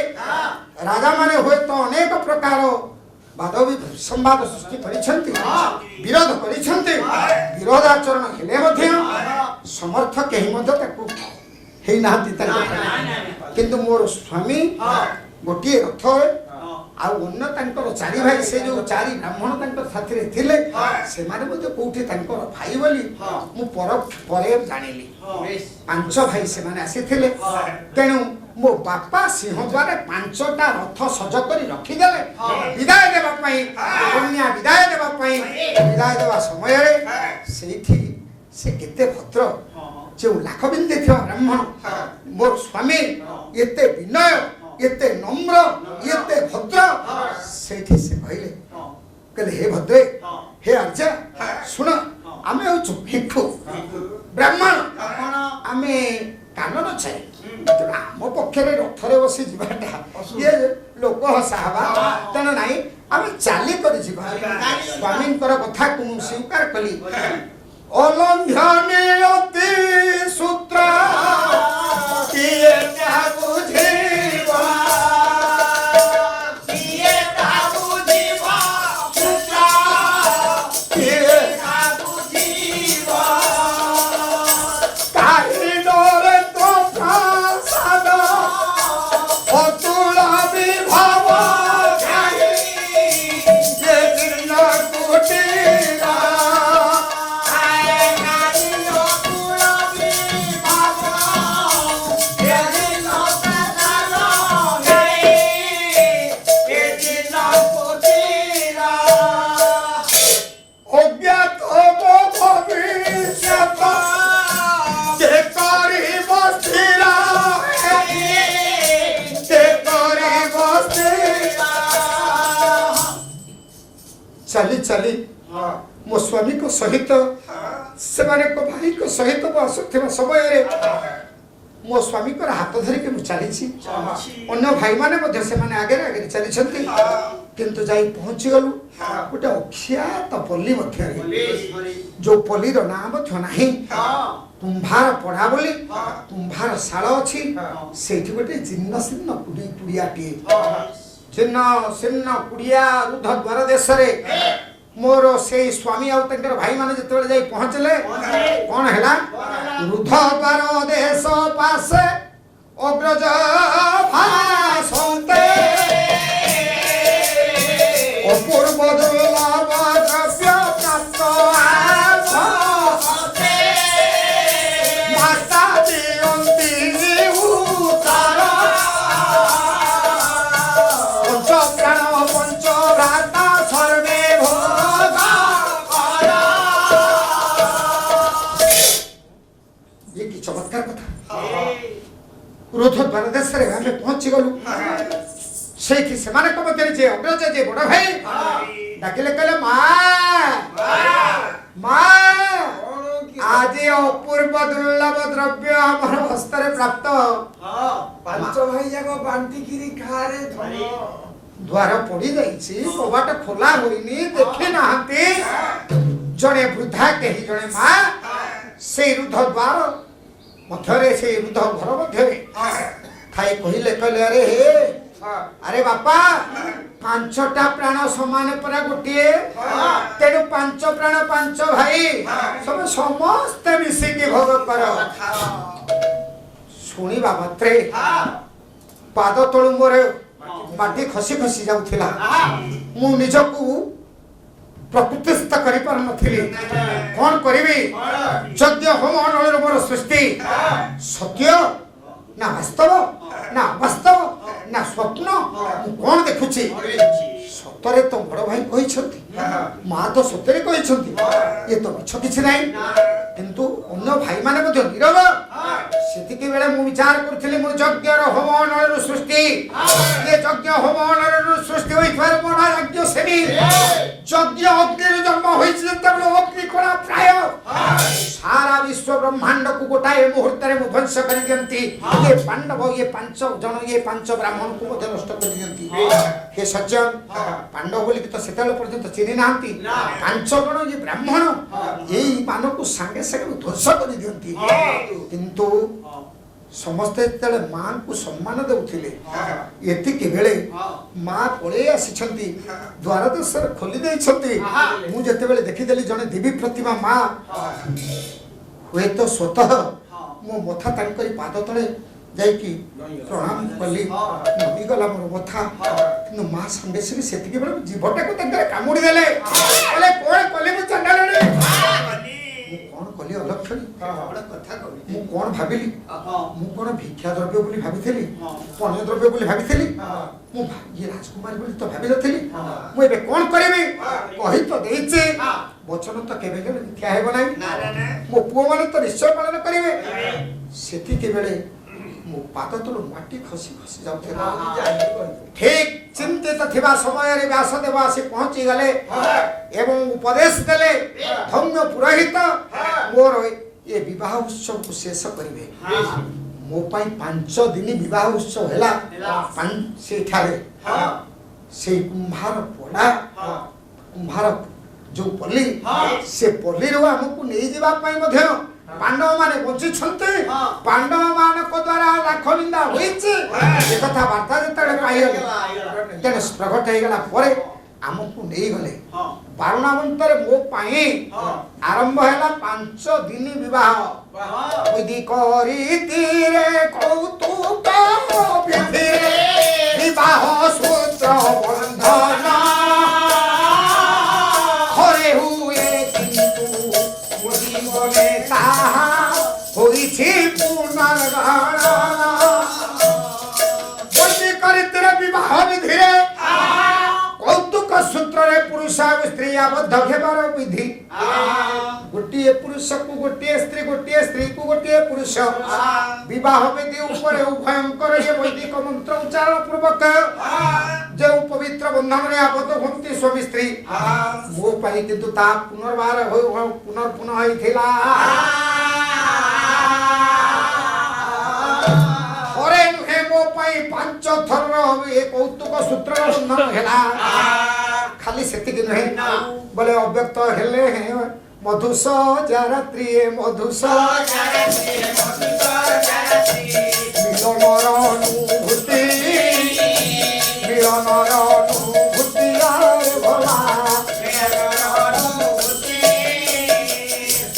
राजा माने हुए तो अनेक प्रकार वाद संवाद सृष्टि करिछंती विरोध करिछंती विरोधाचरण हेले मध्य समर्थ केही मध्य ताकू हेई नाहंती ताकू किंतु मोर स्वामी गोटिए रथ आ अन्य तांकर चारि भाई से जो चारि ब्राह्मण तांकर साथी रे थिले से माने मते कोठी तांकर भाई बोली मु परे जानिली पांच भाई से माने आसी थिले तेनु मो बापा सिंह द्वारे पांचटा रथ सज करी रखी देले विदाय देबा पई कन्या विदाय देबा पई विदाय देबा समय रे सेठी से केते भद्र जो लाख बिंदी थियो ब्राह्मण मोर स्वामी एते विनय एते नम्र एते भद्र सेठी से कहले कहले हे भद्रे हे अर्जा सुन आमे होछु भिक्षु ब्राह्मण आमे कानन छाई आम पक्षरे रथरे बसी जीवाटा ये लोक हसावा तेणु नाई आमे चाली करि जीवा स्वामींकर कथा को स्वीकार कली अलंघ्यने अति सूत्र किए क्या बुझीवा किए क्या बुझीवा सूत्र किए क्या बुझीवा काहे डरे तो प्रसाद अतुल विभव गाई ये दिन कुटीरा चली चली मो स्वामी को सहित से माने को भाई को सहित को आसुथिबा समय रे मो स्वामी को हाथ धरि के चली छी अन्य भाई माने मध्ये से माने आगे आगे चली छथि किंतु जाई पहुंची गलु गोटे अख्यात पल्ली मध्ये रे जो पल्ली रो नाम थ नाही तुम्भार पढ़ा बोली तुम्भार शाल अछि सेठी गोटे जिन्न सिन्न कुडियाटी चिन्ह सिन्न कुड़िया रुद्ध द्वार देश रे मोर से स्वामी आउ तंकर भाई माने जतबे जाई पहुंचले कोन हैला रुद्ध द्वार देश पासे अग्रज भासंते अपूर्व दुर्लभ द्रव्य प्राप्त आसते। ये कि चमत्कार कथा क्रोध द्वार देश रे आमे पहुंची गलु सेठी सेमाने को मध्य जे अग्रज जे बड़ भाई डाकिले कहले मां आज अपूर्व दुर्लभ द्रव्य हमर हस्ତରେ प्राप्त ପାଞ୍ଚ ଭାଇ ଯାକ ବାଣ୍ଟିକିରି ଖାରେ ଧନ द्वार पड़ी जाइछि कबाट खोला होइनी देखि नाहंती जणे वृद्धा केही जणे मां से रुद्ध द्वार मध्यरे से रुद्ध घर मध्यरे थाई कहिले कहले अरे बापा पांचटा प्राण समान परा गोटिए तेणु पांच प्राण पांच भाई सब समस्त मिसिकी भोग कर शुणिबा मात्रे पाद तळु मोर माटी खसी खसी जाउथिला मु निजकू प्रकृतिस्थ करि पर नथिली कोन करिवि यज्ञ होम अनळर मोर सृष्टि सत्य ना वास्तव ना वास्तव ना स्वप्न मु कोन देखुछि सतरे तो बड़ भाई कहिछंती मां तो सतरे कहिछंती ये तो मिछ किछि नाही किंतु अन्य भाई माने मध्ये नीरव सेतिके बेले मु विचार करथिली मु यज्ञ रो होम अनळर सृष्टि ये यज्ञ होम अनळर सृष्टि होई थर मोरा यज्ञ सेनी यज्ञ अग्नि जन्म होइछि तब अग्नि कोना प्राय सारा विश्व ब्रह्मांड को गोटाए मुहूर्त रे ध्वंस कर दियंती ये पांडव ये पांच जन ये पांच ब्राह्मण को मध्ये नष्ट कर दियंती हे सज्जन पांडव बोली तो सेतल पर्यंत चिनी नांती पांच जन ये ब्राह्मण एई मानव को संगे संगे ध्वंस कर दियंती किंतु समस्ते तेले मां को सम्मान देउथिले एति के बेले मां पळे आसीछंती द्वार दसर खोली देइछंती मु जते बेले देखि देली जने देवी प्रतिमा मां हुए तो स्वतः मो मथा तांकरी पाद तळे जाई कि प्रणाम कली नबी गला मोर मथा किनु मां संगे संगे सेति के बेले जीवटा को तंगरे कामुडी देले बोले कोन कली मु चंडाल रे मु कोन कली अलक्षणी बड़ा कथा कहली मु कोन भाबिली मु कोन भिक्षा द्रव्य बोली भाबिथली पण्य द्रव्य बोली भाबिथली मु ये राजकुमारी बोली तो भाबि नथली मु एबे कोन करबी कहि तो देइछे वचन तो केबे केबे मिथ्या हेबो नाही मो पुओ माने तो निश्चय पालन करिवे सेति के बेले मो पाद तळु माटी खसी खसी जाउथे ठीक चिंतित थिबा समय रे व्यासदेव आसी पहुंची गले एवं उपदेश देले धम्य पुरोहित मोर ये विवाह उत्सव को शेष करिवे मो पाई 5 दिन विवाह उत्सव हैला से ठारे से कुंभार पोड़ा कुंभार जो पल्ली से पल्ली रो हमकु नै जिबा पाई मध्य पांडव माने बंची छंते पांडव मान को द्वारा लाख निंदा होइছে ए कथा वार्ता जतले पाइले तेने प्रकट हे गला परे हमकु नै गले बारुणावंतर मो पाई आरंभ हैला 5 दिन विवाह विधि करी तीरे कौतुक विधि विवाह सूत्र बंधन हरे हुए किंतु मोदी बने ताहा होइछि पुनर्गण बंदी करी तीरे विवाह विधि रे कौतुक सूत्र रे पुरुष और स्त्री आबद्ध हेबार विधि गोटिए पुरुष को गोटिए स्त्री को गोटिए पुरुष विवाह विधि ऊपर उभयंकर ये वैदिक मंत्र उच्चारण पूर्वक जो पवित्र बंधन रे आबद्ध होंती स्वामी स्त्री मो पाई किंतु ता पुनर्वार हो पुनर्पुन होइथिला अरे नुहे मो पाई 5 थर ए कौतुक सूत्र बंधन हेला खाली सेति कि नहे बोले अव्यक्त हेले हे मधुस जारात्रि मधुस जारात्रि मिलनर अनुभूति मिलनर अनुभूति आरे भला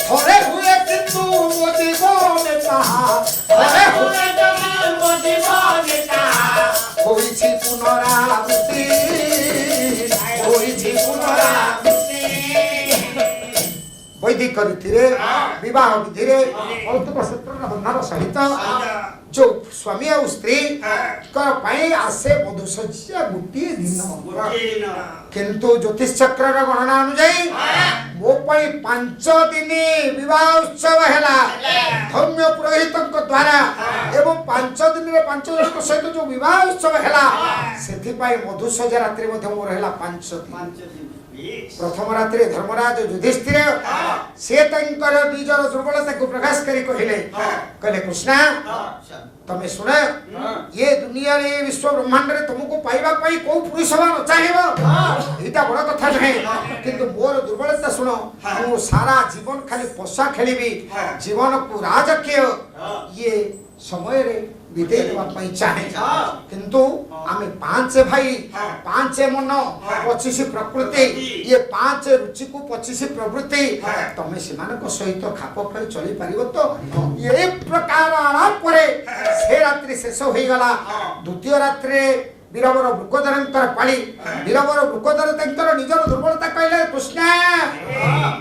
थोड़े हुए किंतु मो जीवन ताहा थोड़े हुए मो जीवन ताहा होइछि पुनरावृत्ति होइछि पुनरावृत्ति विधि करथिरे विवाह विधि रे कौतुक सूत्र बंधन सहित जो स्वामी और स्त्री कर पाई आसे मधुसज्जा गोटे दिन किंतु ज्योतिष चक्र गणना अनुଯାयी मो पाई 5 दिन विवाह उत्सव हैला धर्म पुरोहित द्वारा एवं 5 दिन रे 5 जन सहित जो विवाह उत्सव हैला सेथि पाई मधुसज्जा रात्रि मध्ये मोर हैला 5 दिन प्रथम रात्रि धर्मराज युधिष्ठिर से तंकर निजर दुर्बलता को प्रकाश करी कहले कृष्णा तमे सुन ये दुनिया रे विश्व ब्रह्मांड रे तुमको पाइबा पाई को पुरुष न चाहिबो एटा बड़ कथा नहीं किंतु मोर दुर्बलता सुनो मु सारा जीवन खाली पोसा खेलिबी जीवन को राजकीय ये समय रे विदे देवा पाई चाहे किंतु आमे 5 भाई 5 मन 25 प्रकृति ये 5 रुचि को 25 प्रवृत्ति तमे सीमान को सहित खाप खाई चली पारिबो तो ये प्रकार आलाप परे से रात्रि शेष होई गला द्वितीय रात्रि वीरवर वृकोदरंकर पाली वीरवर वृकोदर तंकर निजर दुर्बलता कहले कृष्ण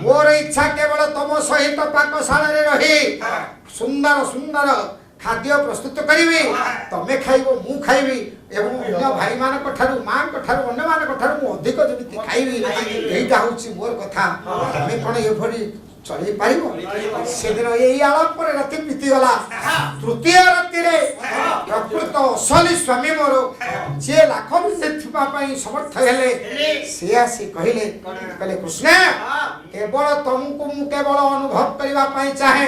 मोर इच्छा केवल तम सहित पाकशाला रे रही सुंदर सुंदर खाद्य प्रस्तुत करी तमे खाइबो मु खाइबी एवं अन्य भाई मान ठारू मां ठारू अन्य मान ठारू मु अधिक जमिति खाइबी एइटा होची मोर कथा तमे कोन ए भरी चली पारिबो से दिन एई आलाप पर राति बीती गला तृतीय राति रे प्रकृत असली स्वामी मोर जे लाख विषय थिबा पई समर्थ हेले से आसी कहले कृष्ण केवल तुमको मु केवल अनुभव करबा पई चाहे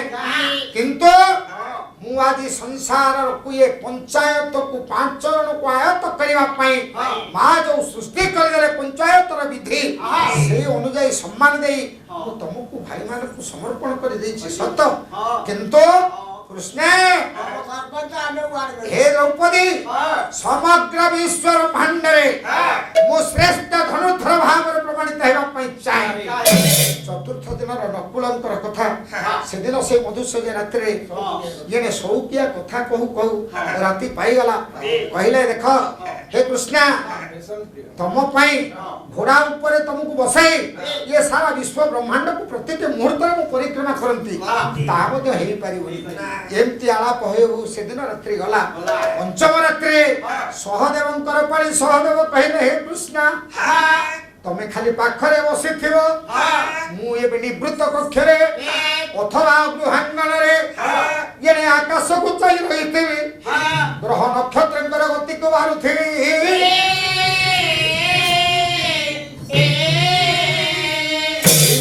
किंतु मु आदि संसार को ये पंचायत को 5 जन को आयत करबा पई मां जो सृष्टि कर देले पंचायतर विधि से अनुଯାୟୀ सम्मान देई मु तुमको भाई मान को समर्पण कर देछि सत किंतु कृष्ण हे द्रौपदी समग्र विश्व ब्रह्मांड रे मु श्रेष्ठ धनुधर भाव प्रमाणित हेबा पई चाहे चतुर्थ दिन नकुलंकर कथा से दिन से मधुसज्जा रात्रि ये सौकिया कथा कहू कहू राति पाई गला कहले देख हे कृष्ण तम पई घोड़ा ऊपर तुमको बसाई ये सारा विश्व ब्रह्मांड को प्रत्येक मुहूर्त में परिक्रमा करंती ता मध्ये हेई परिबो एमती आलाप होय से दिन रात्रि गला पंचम रात्रि सहदेवंकर पाली सहदेव कहले हे कृष्ण तमे खाली पाखरे बसिथिबो मु एबे निवृत्त कक्षरे अथवा गृहांगण रे येने आकाश को चाहि रहिथिबी ग्रह नक्षत्रंकर गति को बारुथिबी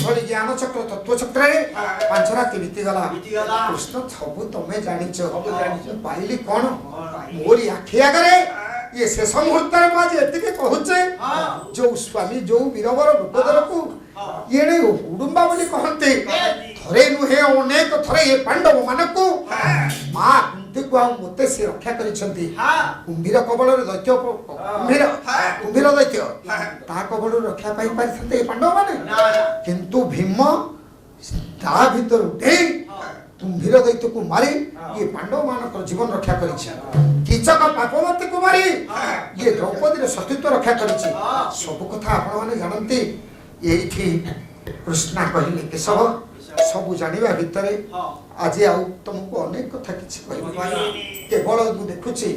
भली ज्ञान चक्र तत्व चक्र रे 5 राति बीती गला कृष्ण सब तमे जानिछ पाइली कोन मोरी आखि आगरे ये शेष मुहूर्त आज एतिके कहूचे जो स्वामी जो वीरवर वृकोदर को ये उडुंबा बोली कहते थरे नुहे अनेक थरे ये पांडव मानकु मां कुंती को मते से रक्षा करिसंती कुंभीर कबल रे दैत्य कुंभीर दैत्य ता कबल रक्षा पाई पारिसंते ये पांडव माने किंतु भीम ता भीतर उठे कुंभीर दैत्य को मारी ये पांडव मानक जीवन रक्षा करिछि किचक पापवती को मारी ये द्रौपदी सतीत्व रक्षा करिछि सब कथा आपण माने जानंती एठी कृष्णा कहले केशव सब जानिबा भितरे आज आउ तुमको अनेक कथा किछि कहबी केवल मु देखुछि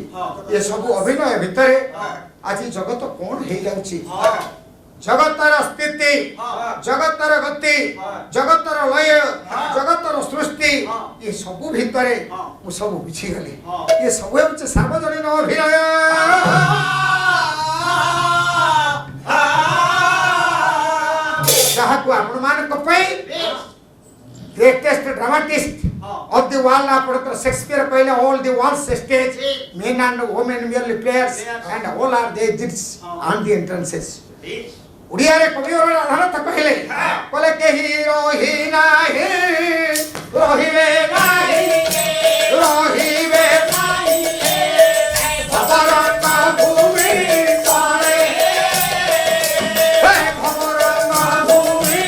ये सब अभिनय भितरे आज जगत कोन हे जाउछि जगतर स्थिति जगतर गति जगतर लय जगतर सृष्टि ये सब भितरे मु सब बुझी गली ये सब होचे सार्वजनीन अभिनय जहाँ को आपण मान को पई greatest dramatist of the world आपन शेक्सपियर कहले all the world's stage men and women merely players and all are the exits and the entrances Odia रे कवि और आधार कहले बोले के हीरो ही नाही रहिबे नाही रहिबे नाही भगवान का भूमि तारे हे भगवान का भूमि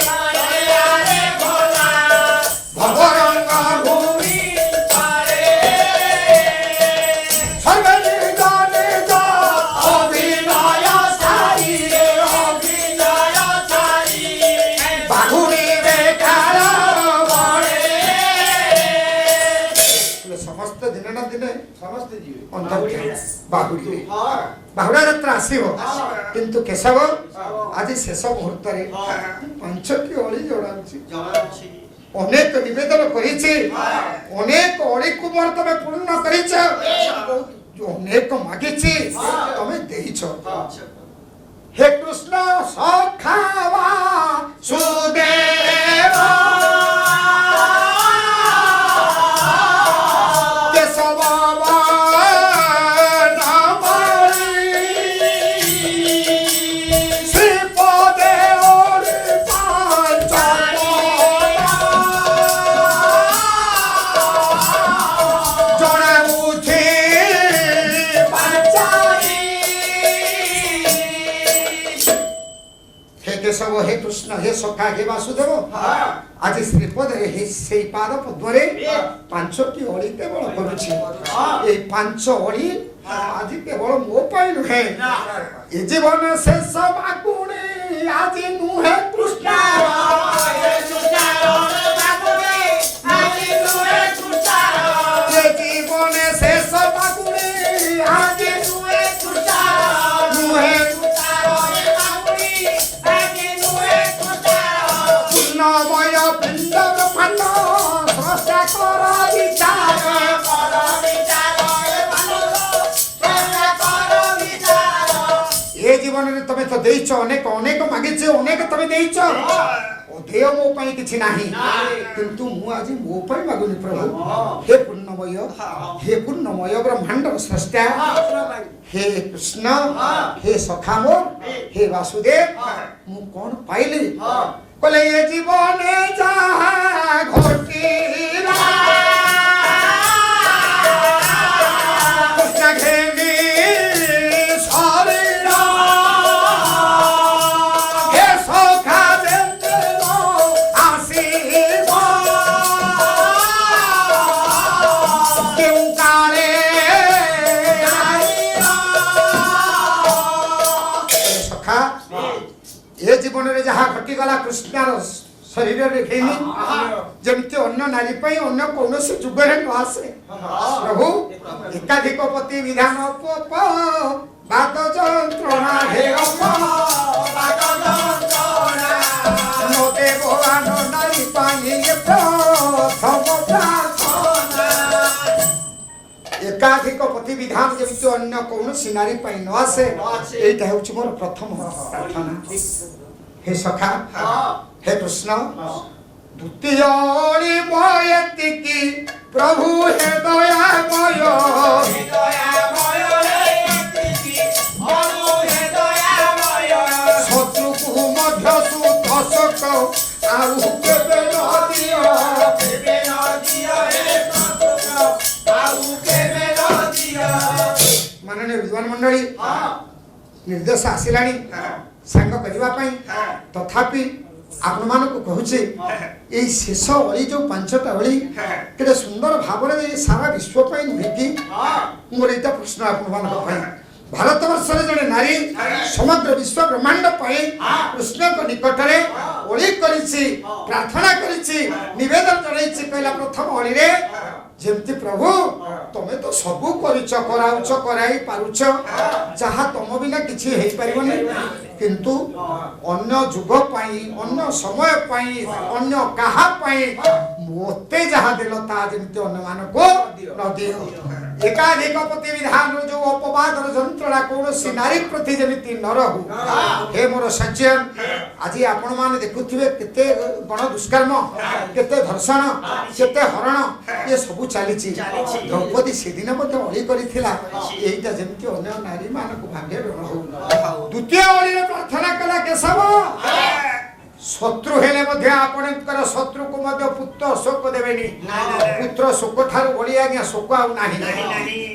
तारे भोला भगवान का भूमि तारे सर्वजन जाने जा अभिनय सारी बाहुरी बेकार ସମସ୍ତେ ଦିନେ ନା ଦିନେ ସମସ୍ତେ ଯିବେ ଅନ୍ତର୍ଧ୍ୟାନ ବାହୁଡ଼ିବେ ହଁ ବାହୁଡ଼ା ଯାତ୍ରା ଆସିବ କିନ୍ତୁ କେଶବ ହଁ। ଆଜି ଶେଷ ମୁହୂର୍ତ୍ତରେ ପାଞ୍ଚଟି ଅଳି ଜଣାଉଛି ଜଣାଉଛି ଅନେକ ନିବେଦନ କରିଛି ଅନେକ ଅଳିକୁ ମୋର ତମେ ପୂର୍ଣ୍ଣ କରିଛ ଅନେକ ମାଗିଛି ତମେ ଦେଇଛ हे कृष्ण सखावा सुदेवा केशवा नामरी श्रीपदे जनाऊछि हे केशव हे कृष्ण हे सखा हे वासुदेव आज श्रीपद हे से पाद पद्मरे पांचटी अड़ी केवल करुछि ए पांच अड़ी आज केवल मो पाई नुहे ए जीवन शेष बागुणी आज नुहे कृष्ण ए जीवन शेष बागुणी आज नुहे कृष्ण नुहे पूर्णमय पिंडर फल स्रष्टा कर विचार ए जीवन रे तमे तो देइछ अनेक अनेक मागिछ अनेक तमे देइछ देय मो पई किछि नाही किंतु मु आज मो पई मागुनी प्रभु हे पूर्णमय ब्रह्मांड स्रष्टा हे कृष्ण हे सखा मोर हे वासुदेव मु कोन पाइली कले ये जीवने जहाँ घोटिला कृष्ण घेरी शरीर हे सखा देंदेलो आशीर्वाद क्यों काले सखा ए जीवन रे जहाँ घटी गला कृष्णर शरीर रे घेनी जमती अन्य नारी पई अन्य कौनसी जुग रे न आसे प्रभु एकाधिक पति विधान पप बात जंत्रणा हे अप बात जंत्रणा नोते भगवान नारी पाई प्रथम प्रार्थना एकाधिक पति विधान जमती अन्य कौनसी नारी पई न आसे एटा होछि मोर प्रथम प्रार्थना हे सखा हे कृष्ण द्वितीय मयतिकी प्रभु हे दयामय शत्रु को मध्य सुधसक आउ केबे न दियो माननीय विद्वान मंडली निर्देश आसिलानी सांग करबा पई तथापि आपण मानको कहूचे ए शेष अली जो पांचटा अली केते सुंदर भाबरे सारा विश्व पई नुहेकी मोर एटा प्रश्न आपण मानको पई भारत वर्ष रे जने नारी समग्र विश्व ब्रह्मांड पई कृष्ण को निकट रे ओली करिछि प्रार्थना करिछि निवेदन करैछि पहिला प्रथम अली रे जेमती प्रभु तमे तो सबु करिछ कराउछ कराई पारुछ जहा तम बिना किछि हेई परिबनी किंतु अन्य जुग पाई अन्य समय पाई अन्य कहा पाई मोते जहा देलो ता जेमती अन्य मानको न दियो एकाधिक पति विधान जो अपवादर जंत्रणा कौनसी नारी प्रति जेमिति न रहू हे मोर सज्जन आज आपण माने देखुथिबे केते गण दुष्कर्म केते धर्षण केते हरण ये सब चली द्रौपदी से दिन मध्य अली करिथिला एइटा जेमिति अन्य नारी मानको भाग्य रहू द्वितीय अली प्रार्थना कला केशव शत्रु हेले मध्य आपणकर शत्रु को मध्य पुत्र शोक देवेनी पुत्र शोक ठारू बड़ी आज्ञा शोक आउ नाही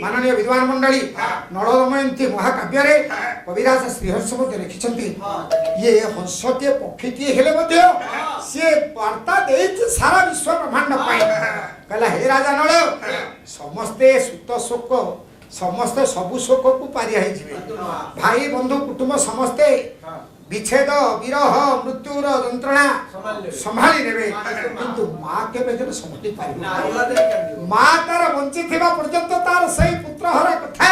माननीय विद्वान मंडली नळदमयंती महाकाव्य रे कविराज श्रीहर्ष मध्य लिखिछंती ये हंसटे पक्षीटी हेले मध्य से वार्ता देछि सारा विश्व ब्रह्मांड पाई कहला हे राजा नळ समस्ते सुत शोक समस्ते सबु शोक को पारि आइ जिवे भाई बंधु कुटुंब समस्ते विच्छेद विरह मृत्युर जंत्रणा संभाली नेबे किंतु मां के बेजन समति पारिबो मां तार बंची थिबा पर्यंत तार सही पुत्र हरा कथा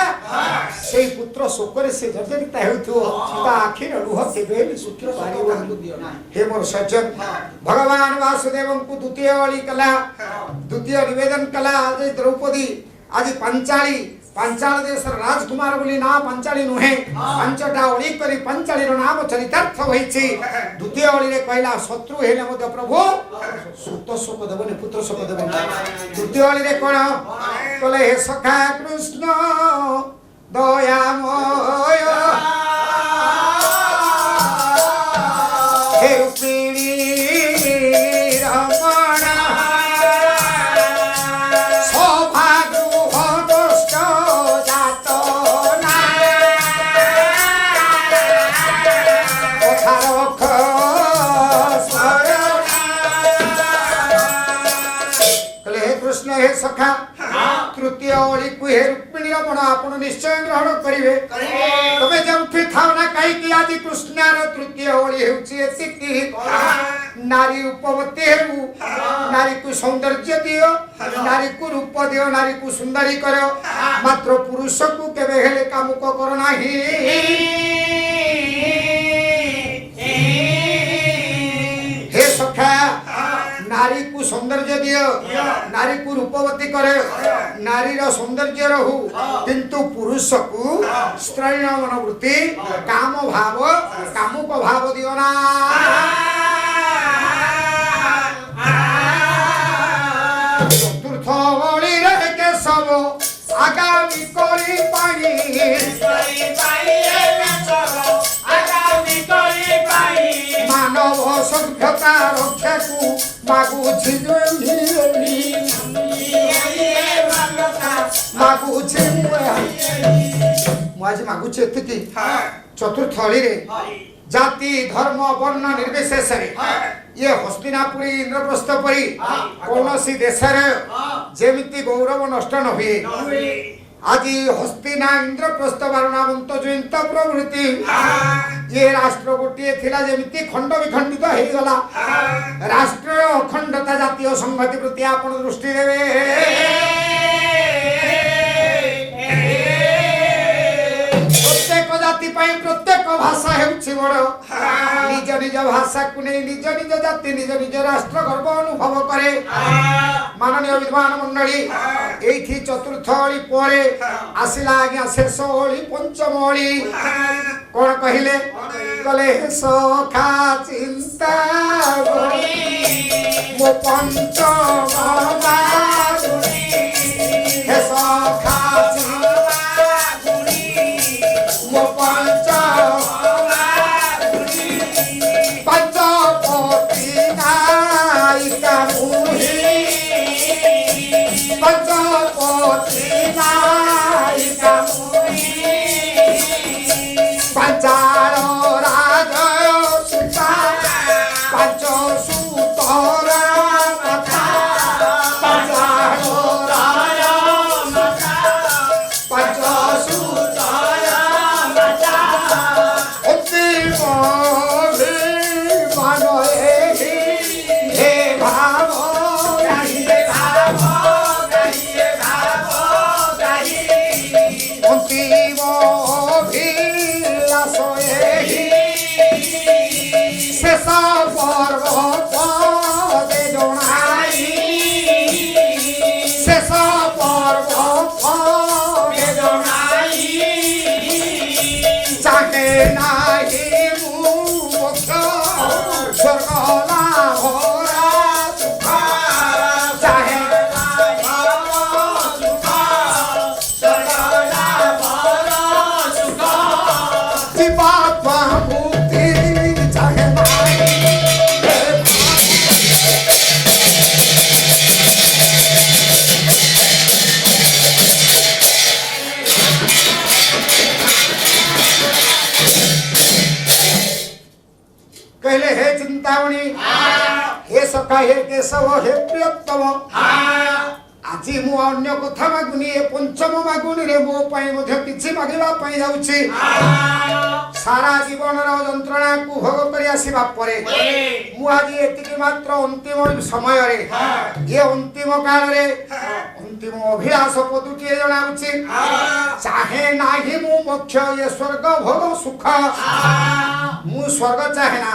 सही पुत्र शोकरे से जर्जरित हेउथो ता आखिर लुह केबे भी सुखी पारिबो हे मोर सज्जन भगवान वासुदेव को द्वितीय वाली कला द्वितीय निवेदन कला आज द्रौपदी आज पांचाल देश राजकुमार बोली ना पांचाली नुहे पांचटा ओळी करी पांचाली रो नाम चरितार्थ होईछि द्वितीय ओळी रे कहला शत्रु हेले मते प्रभु सुत शोक देबने पुत्र शोक देबने द्वितीय ओळी रे कोन कहले हे सखा कृष्ण दयामय हे रुक्मिणी रमण सखा तृतीय ओळी को हे रुक्मिणी रमण आपण निश्चय ग्रहण करिवे तबे जउठी थाव ना काई कि आदि कृष्णर तृतीय ओळी हेउची एतिकी नारी रूपवती हेउ नारी को सौंदर्य दियो नारी को रूप दियो नारी को सुंदरी करो मात्र पुरुष को केबे हेले कामुक कर नाही हे सखा नारी को सौंदर्य दियो नारी को रूपवती करे नारी रो सौंदर्य रहू किंतु पुरुष को स्त्रैण मनोवृत्ति काम भाव कामुक भाव दियो ना चतुर्थ ओळी रे के सब आगामी करी पाई मानव सभ्यता रक्षा को मागुछि मागुछि मुझे मागुछि एतिकी चतुर्थ ओळी रे जाति धर्म वर्ण निर्विशेष ये हस्तिनापुरी इंद्रप्रस्थपुरी कौनसी देश जेमिति गौरव नष्ट न हुए आज हस्तिना इंद्रप्रस्थ वारणावंत जयंत प्रवृत्ति ये राष्ट्र गोटे थिला जेमिति खंड विखंडित हो गला राष्ट्र अखंडता जातीय संहति प्रति आपण दृष्टि देवे प्रत्येक जाति पाई प्रत्येक भाषा हेउछि बड़ निज निज भाषा को नहीं निज निज जाति निज निज राष्ट्र गर्व अनुभव करे माननीय विद्वान मंडली एठी चतुर्थ ओळी परे आसिला आज्ञा शेष ओळी पंचम ओळी कोन कहिले कले सखा चिंता मो पंचम बाजुनी हे सखा मो पंचम पंचपति नायिका मुहि पंचपति नायिका मुहि पंचाल राज सुता पंच सुतर माता पंचाल राज माता पंच सुतर माता अंतिम कहले हे चिंतामणि हे सखा हे केशव हे प्रियतम आज मु अन्य कथा मागुनी ए पंचम मागुनी रे मो पई मध्ये किछि मागिबा पई जाउछि सारा जीवन रो यंत्रणा को भोग करि आसीबा परे मु आज एतिके मात्र अंतिम समय रे ये अंतिम काल रे अंतिम अभिलाष पदुटी जनाऊँच चाहे नाही मु मोक्ष ये स्वर्ग भोग सुख मु स्वर्ग चाहे ना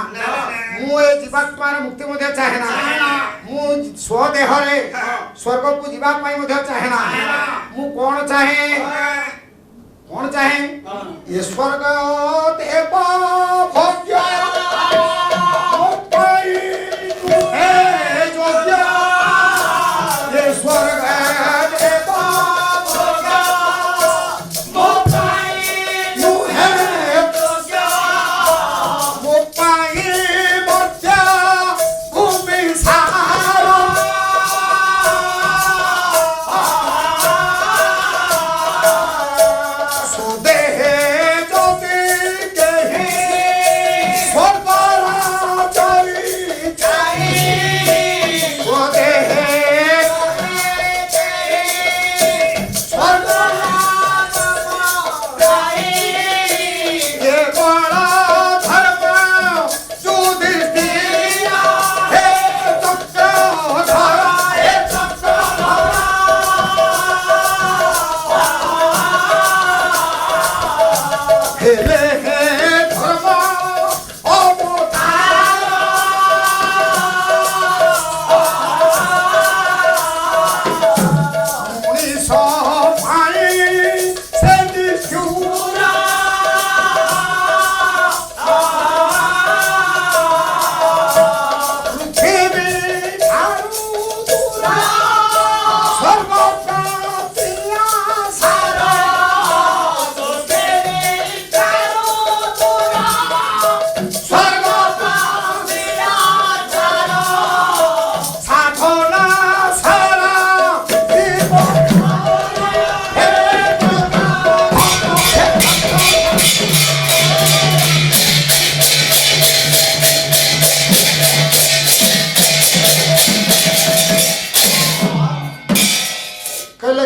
मु ए जीवात्मार मुक्ति मध्य चाहे ना मु स्वदेह रे स्वर्ग को जीवा पाई मध्य चाहे ना मु कौन चाहे ये स्वर्ग देव भोग्य ये स्वर्ग देव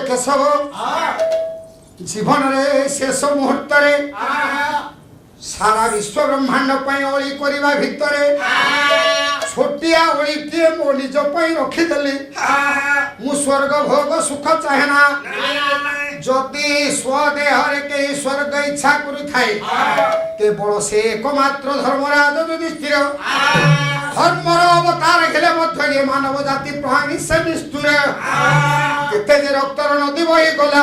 केशव जीवन रे शेष मुहूर्त रे सारा विश्व ब्रह्मांड ओली करने भितर छोटिया ओली किए मो निज रखीदेली मु स्वर्ग भोग सुख चाहे ना जदि स्वदेह के स्वर्ग इच्छा करुथाए केवल से एकमात्र धर्मराज युधिष्ठिर धर्मर अवतार हेले मानव जाति प्राणी से निष्ठुर केते जे रक्तर नदी बही गला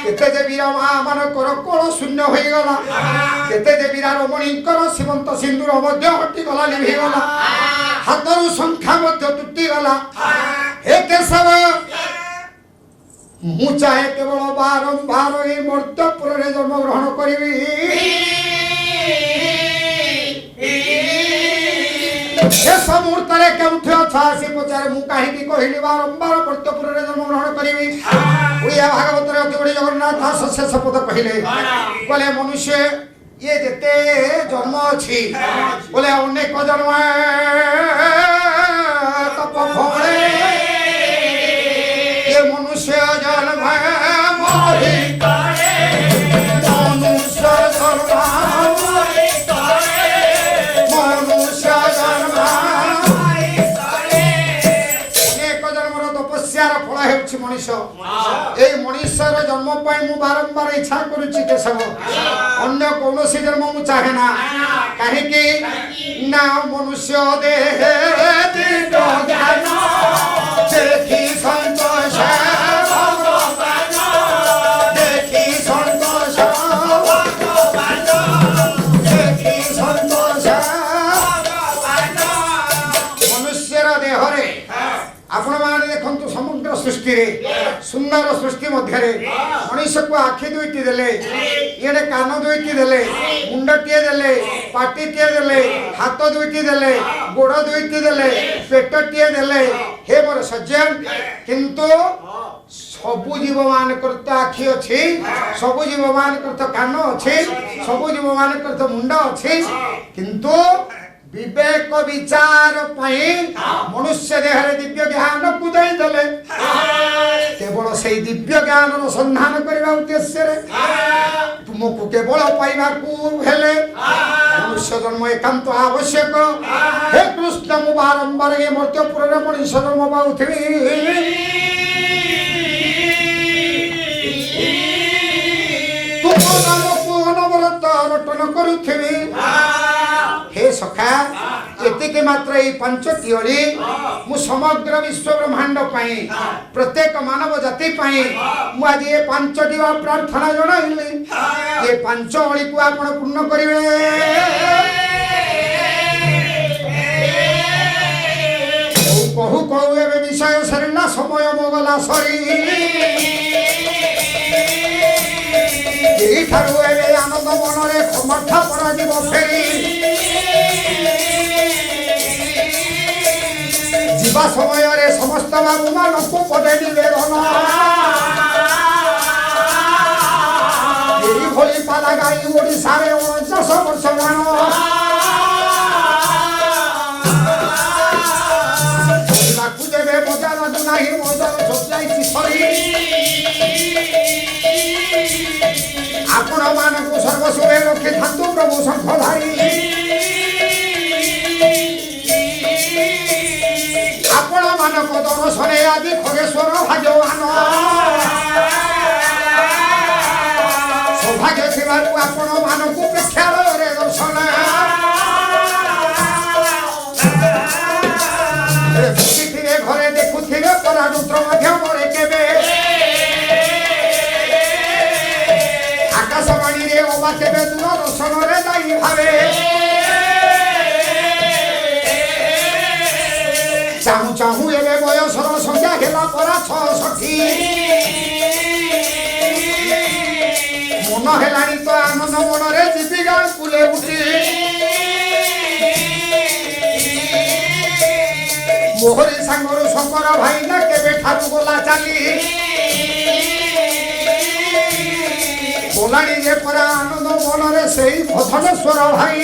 केते जे वीर मां मानकर कोल शून्य होई गला केते जे वीर रमणीकर सीमंत सिंदूर मध्य हटी गला लिभि गला हाथरू संख्या मध्य तुटी गला हे केशव मु चाहे केवल बारंबार ए मर्त्यपुर रे जन्म ग्रहण करिवि शेष मुहूर्त केउठे अच्छे पचारे मु कहीं कहली बारंबार मर्त्यपुर जन्म ग्रहण करी ओडिया भागवत अति बड़ी जगन्नाथ दास शेष पद कहले बोले मनुष्य ये जेते जन्म अच्छी बोले अनेक जन्म तप फले ये मनुष्य जन्म मरी मनुष्य मनुष्य मनुष्यर जन्म मु बारंबार इच्छा करुच्ची केशव अन्य कौन जन्म मु चाहे ना कहीं ना मनुष्य देह देखी संतोष देखी संतोष देखी संतोष मनुष्यर देह रे आपण माने देखंतु समग्र सृष्टि रे सुंदर सृष्टि मध्य रे मनुष्य को आखि दुईटी देले येडे कान दुईटी देले मुंडटिए देले पाटीटिए देले हाथ दुईटी देले गोड़ दुईटी देले पेटटिए देले हे मोर सज्जन किंतु सबु जीव मान करत आखि अछि सबु जीव मान करत कान अछि सबु जीव मान करत मुंड अछि किंतु विवेक विचार मनुष्य देह दिव्य ज्ञान को देले केवल से दिव्य ज्ञान संधान करने उद्देश्य तुमको केवल पाइबा मनुष्य जन्म एकांत आवश्यक हे कृष्ण मु बारंबार ये मर्त्यपुर मनुष्य जन्म पाऊथी सखा एतिके मात्र ये पंचटी ओली मु समग्र विश्व ब्रह्मांड पाई प्रत्येक मानव जाति पाई मु आज ये पंचटी प्रार्थना जणाइली ये पांच ओली को आपण पूर्ण करिवे कहू कहू एबे विषय सरिला समय मोगला सरी एई ठारू एबे आनंद मनरे समर्थ पराजिब फेरी जीवा समय रे समस्त बाबू मानकु पदे निवेदन एई भली पाला गाई ओडिसा रे 49 वर्ष गान देवे मजा लागू नाही मजा सोचाई सरी आपण मानकु सर्वसुरे रखे थांतु प्रभु शंखधारी आपण मानक दर्शने आदि खगेश्वर भाग्यवान सौभाग्य थिबारु आपण मानकु प्रेक्षालय दर्शन घरे देखुथिबे परारुद्र माध्यमरे केबे आकाशवाणी रे ओबा केबे दूरदर्शन रे जाई भावे चाहू चाहू एबे बयसर संख्या हेला परा 66 मन हेलानी तो आनंद मनरे जीविका कुले उठी मोहरी सांगरू शंकर भाई ना केबे ठारू गोला चाली बोलानी जे परा आनंद मनरे सेई भधनेश्वर भाई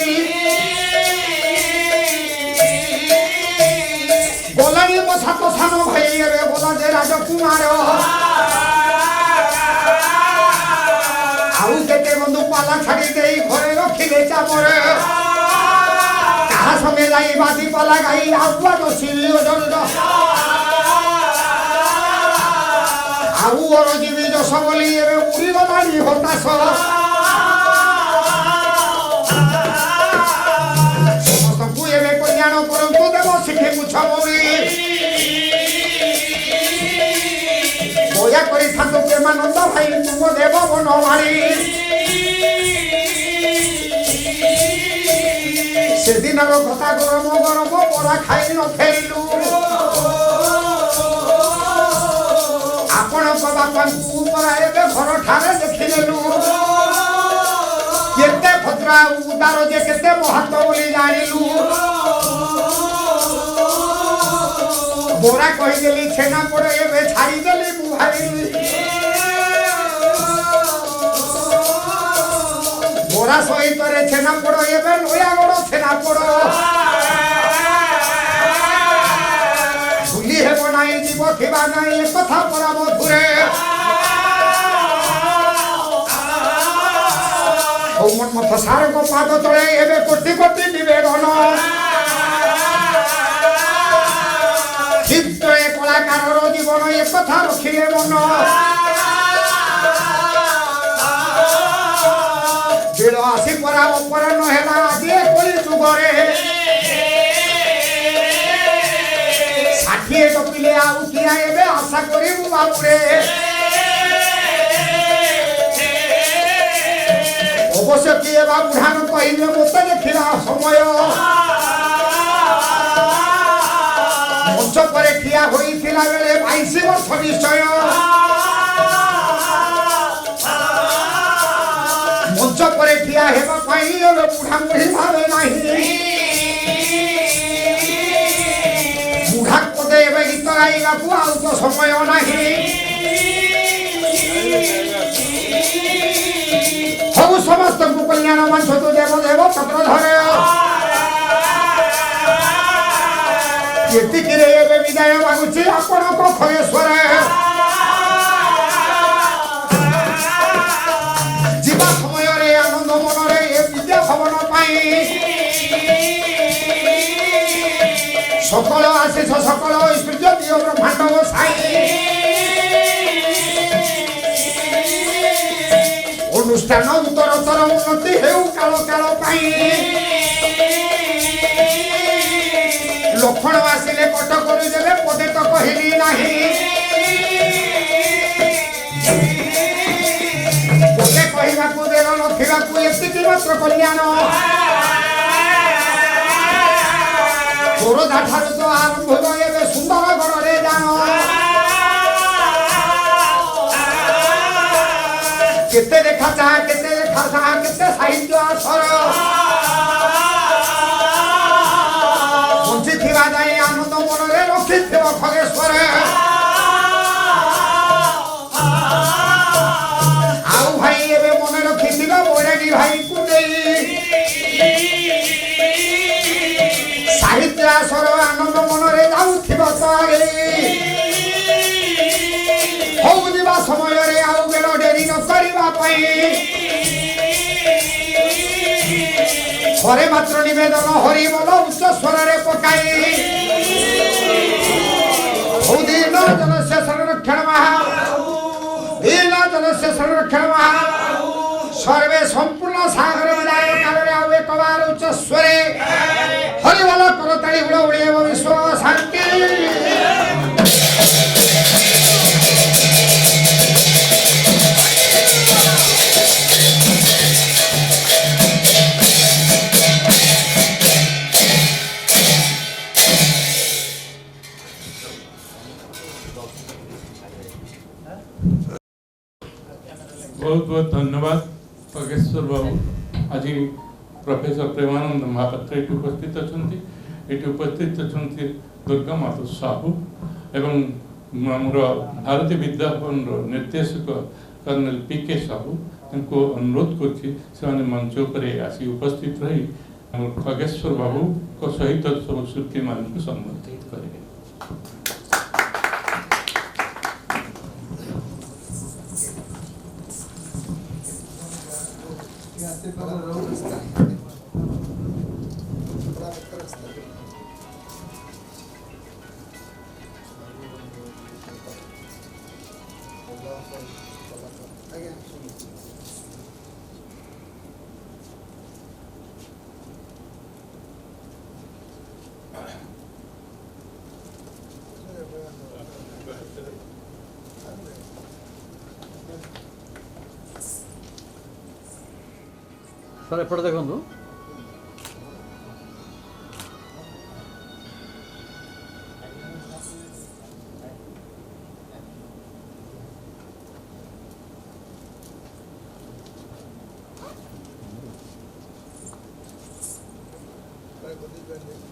बोलानी मो सात सान भाई एबे बोला जे राजकुमार आउ केते बंधु पाला छाड़ी देई घरे रखिले चामरे समय लाई बाती पाला गाई आउवा तो सिलियो जल आउ और जीवी जो सबली एबे उड़ी गलानी हताश समस्त एबे कल्याण करंतु देव शिखे मुछबरी बोया करी थांतु प्रेमानंद भाई तुम देव बनवारी सेदिन कथा गरम गरम बड़ा खाई न फेरिलु आपण बापा परा एबे घर ठारे देखिलेलु केते भद्रा उदार जे केते महत्व बोली जानिलु बोरा कहि देली छेना पड़े एबे छाड़ी देली बुहारी बोरा सहित रे छेना पड़ो एबे नयागड़ छेना पड़ो भूली हेब नाई जीव थिबा नाई कथा परा मधुरे मन मथ सार को पाद तले एबे कोटि कोटि निवेदन चित्र कलाकार जीवन ए कथा रखिले मन बेलो आसी परा अपराह्न हेला आदि कोई जुगरे 60 टपिले आउ किया एबे आशा करिबु बाबुरे अवश्य किए बाबुढान कहिले मते देखिला समय मंच परे ठिया होइथिला बेले 22 वर्ष निश्चय मंच परे ठिया हेबा पाई एबे बुढ़ा बुढ़ी भावे नाही बुढ़ा पदे एबे गीत गाइबा को आउ तो समय नाही हऊ समस्त को कल्याण मंच तो देव देव पत्र धरे केति किरे एबे विदाय मागुची आपण को खगेश्वर जीवा समय रे आनंद मनरे ए विद्या भवन पाई सकल आशीष सकल ऐश्वर्य दियो ब्रह्मांड साई अनुष्ठान उत्तरोत्तर उन्नति हेउ काल काल पाई कखण आसिले कट करू देबे पदे तो कहिली नाही पदे कहिबाकू देलो नथिबाकू एतिकी मात्र कल्याण तोरधा ठारू तो आरंभ हो एबे सुंदर घर रे जानो केते देखा चाह केते देखा चाह केते साहित्य आसर बंची थिबा जाई आनंद मन रे रखी थिबो खगेश्वर आउ भाई एबे मन रखी थिबो बोरेडी भाई को देई साहित्य आसर आनंद मन रे जाऊ थिबो तारे हो दिबा समय रे आउ बेलो डेरी न करिबा पई घरे मात्र निवेदन हरि बोल उच्च स्वर रे पकाई हो दीन जनस्य संरक्षण महा दीन जनस्य संरक्षण महा सर्वे संपूर्ण सागर विदाय काल रे आउ एक बार उच्च स्वरे हरि बोल करताली उड़ उड़े विश्व शांति बहुत बहुत धन्यवाद खगेश्वर बाबू आज प्रोफेसर प्रेमानंद महापात्र ये उपस्थित अच्छा ये उपस्थित अच्छा दुर्गा माधव साहू एवं आमर भारतीय विद्याभवन निर्देशक कर्नल पीके साहू उनको अनुरोध कर मंच पर आसी उपस्थित रही खगेश्वर बाबू को सहित सब शिल्पी मान सम्मानित करेंगे। सर एपटे देखो Right,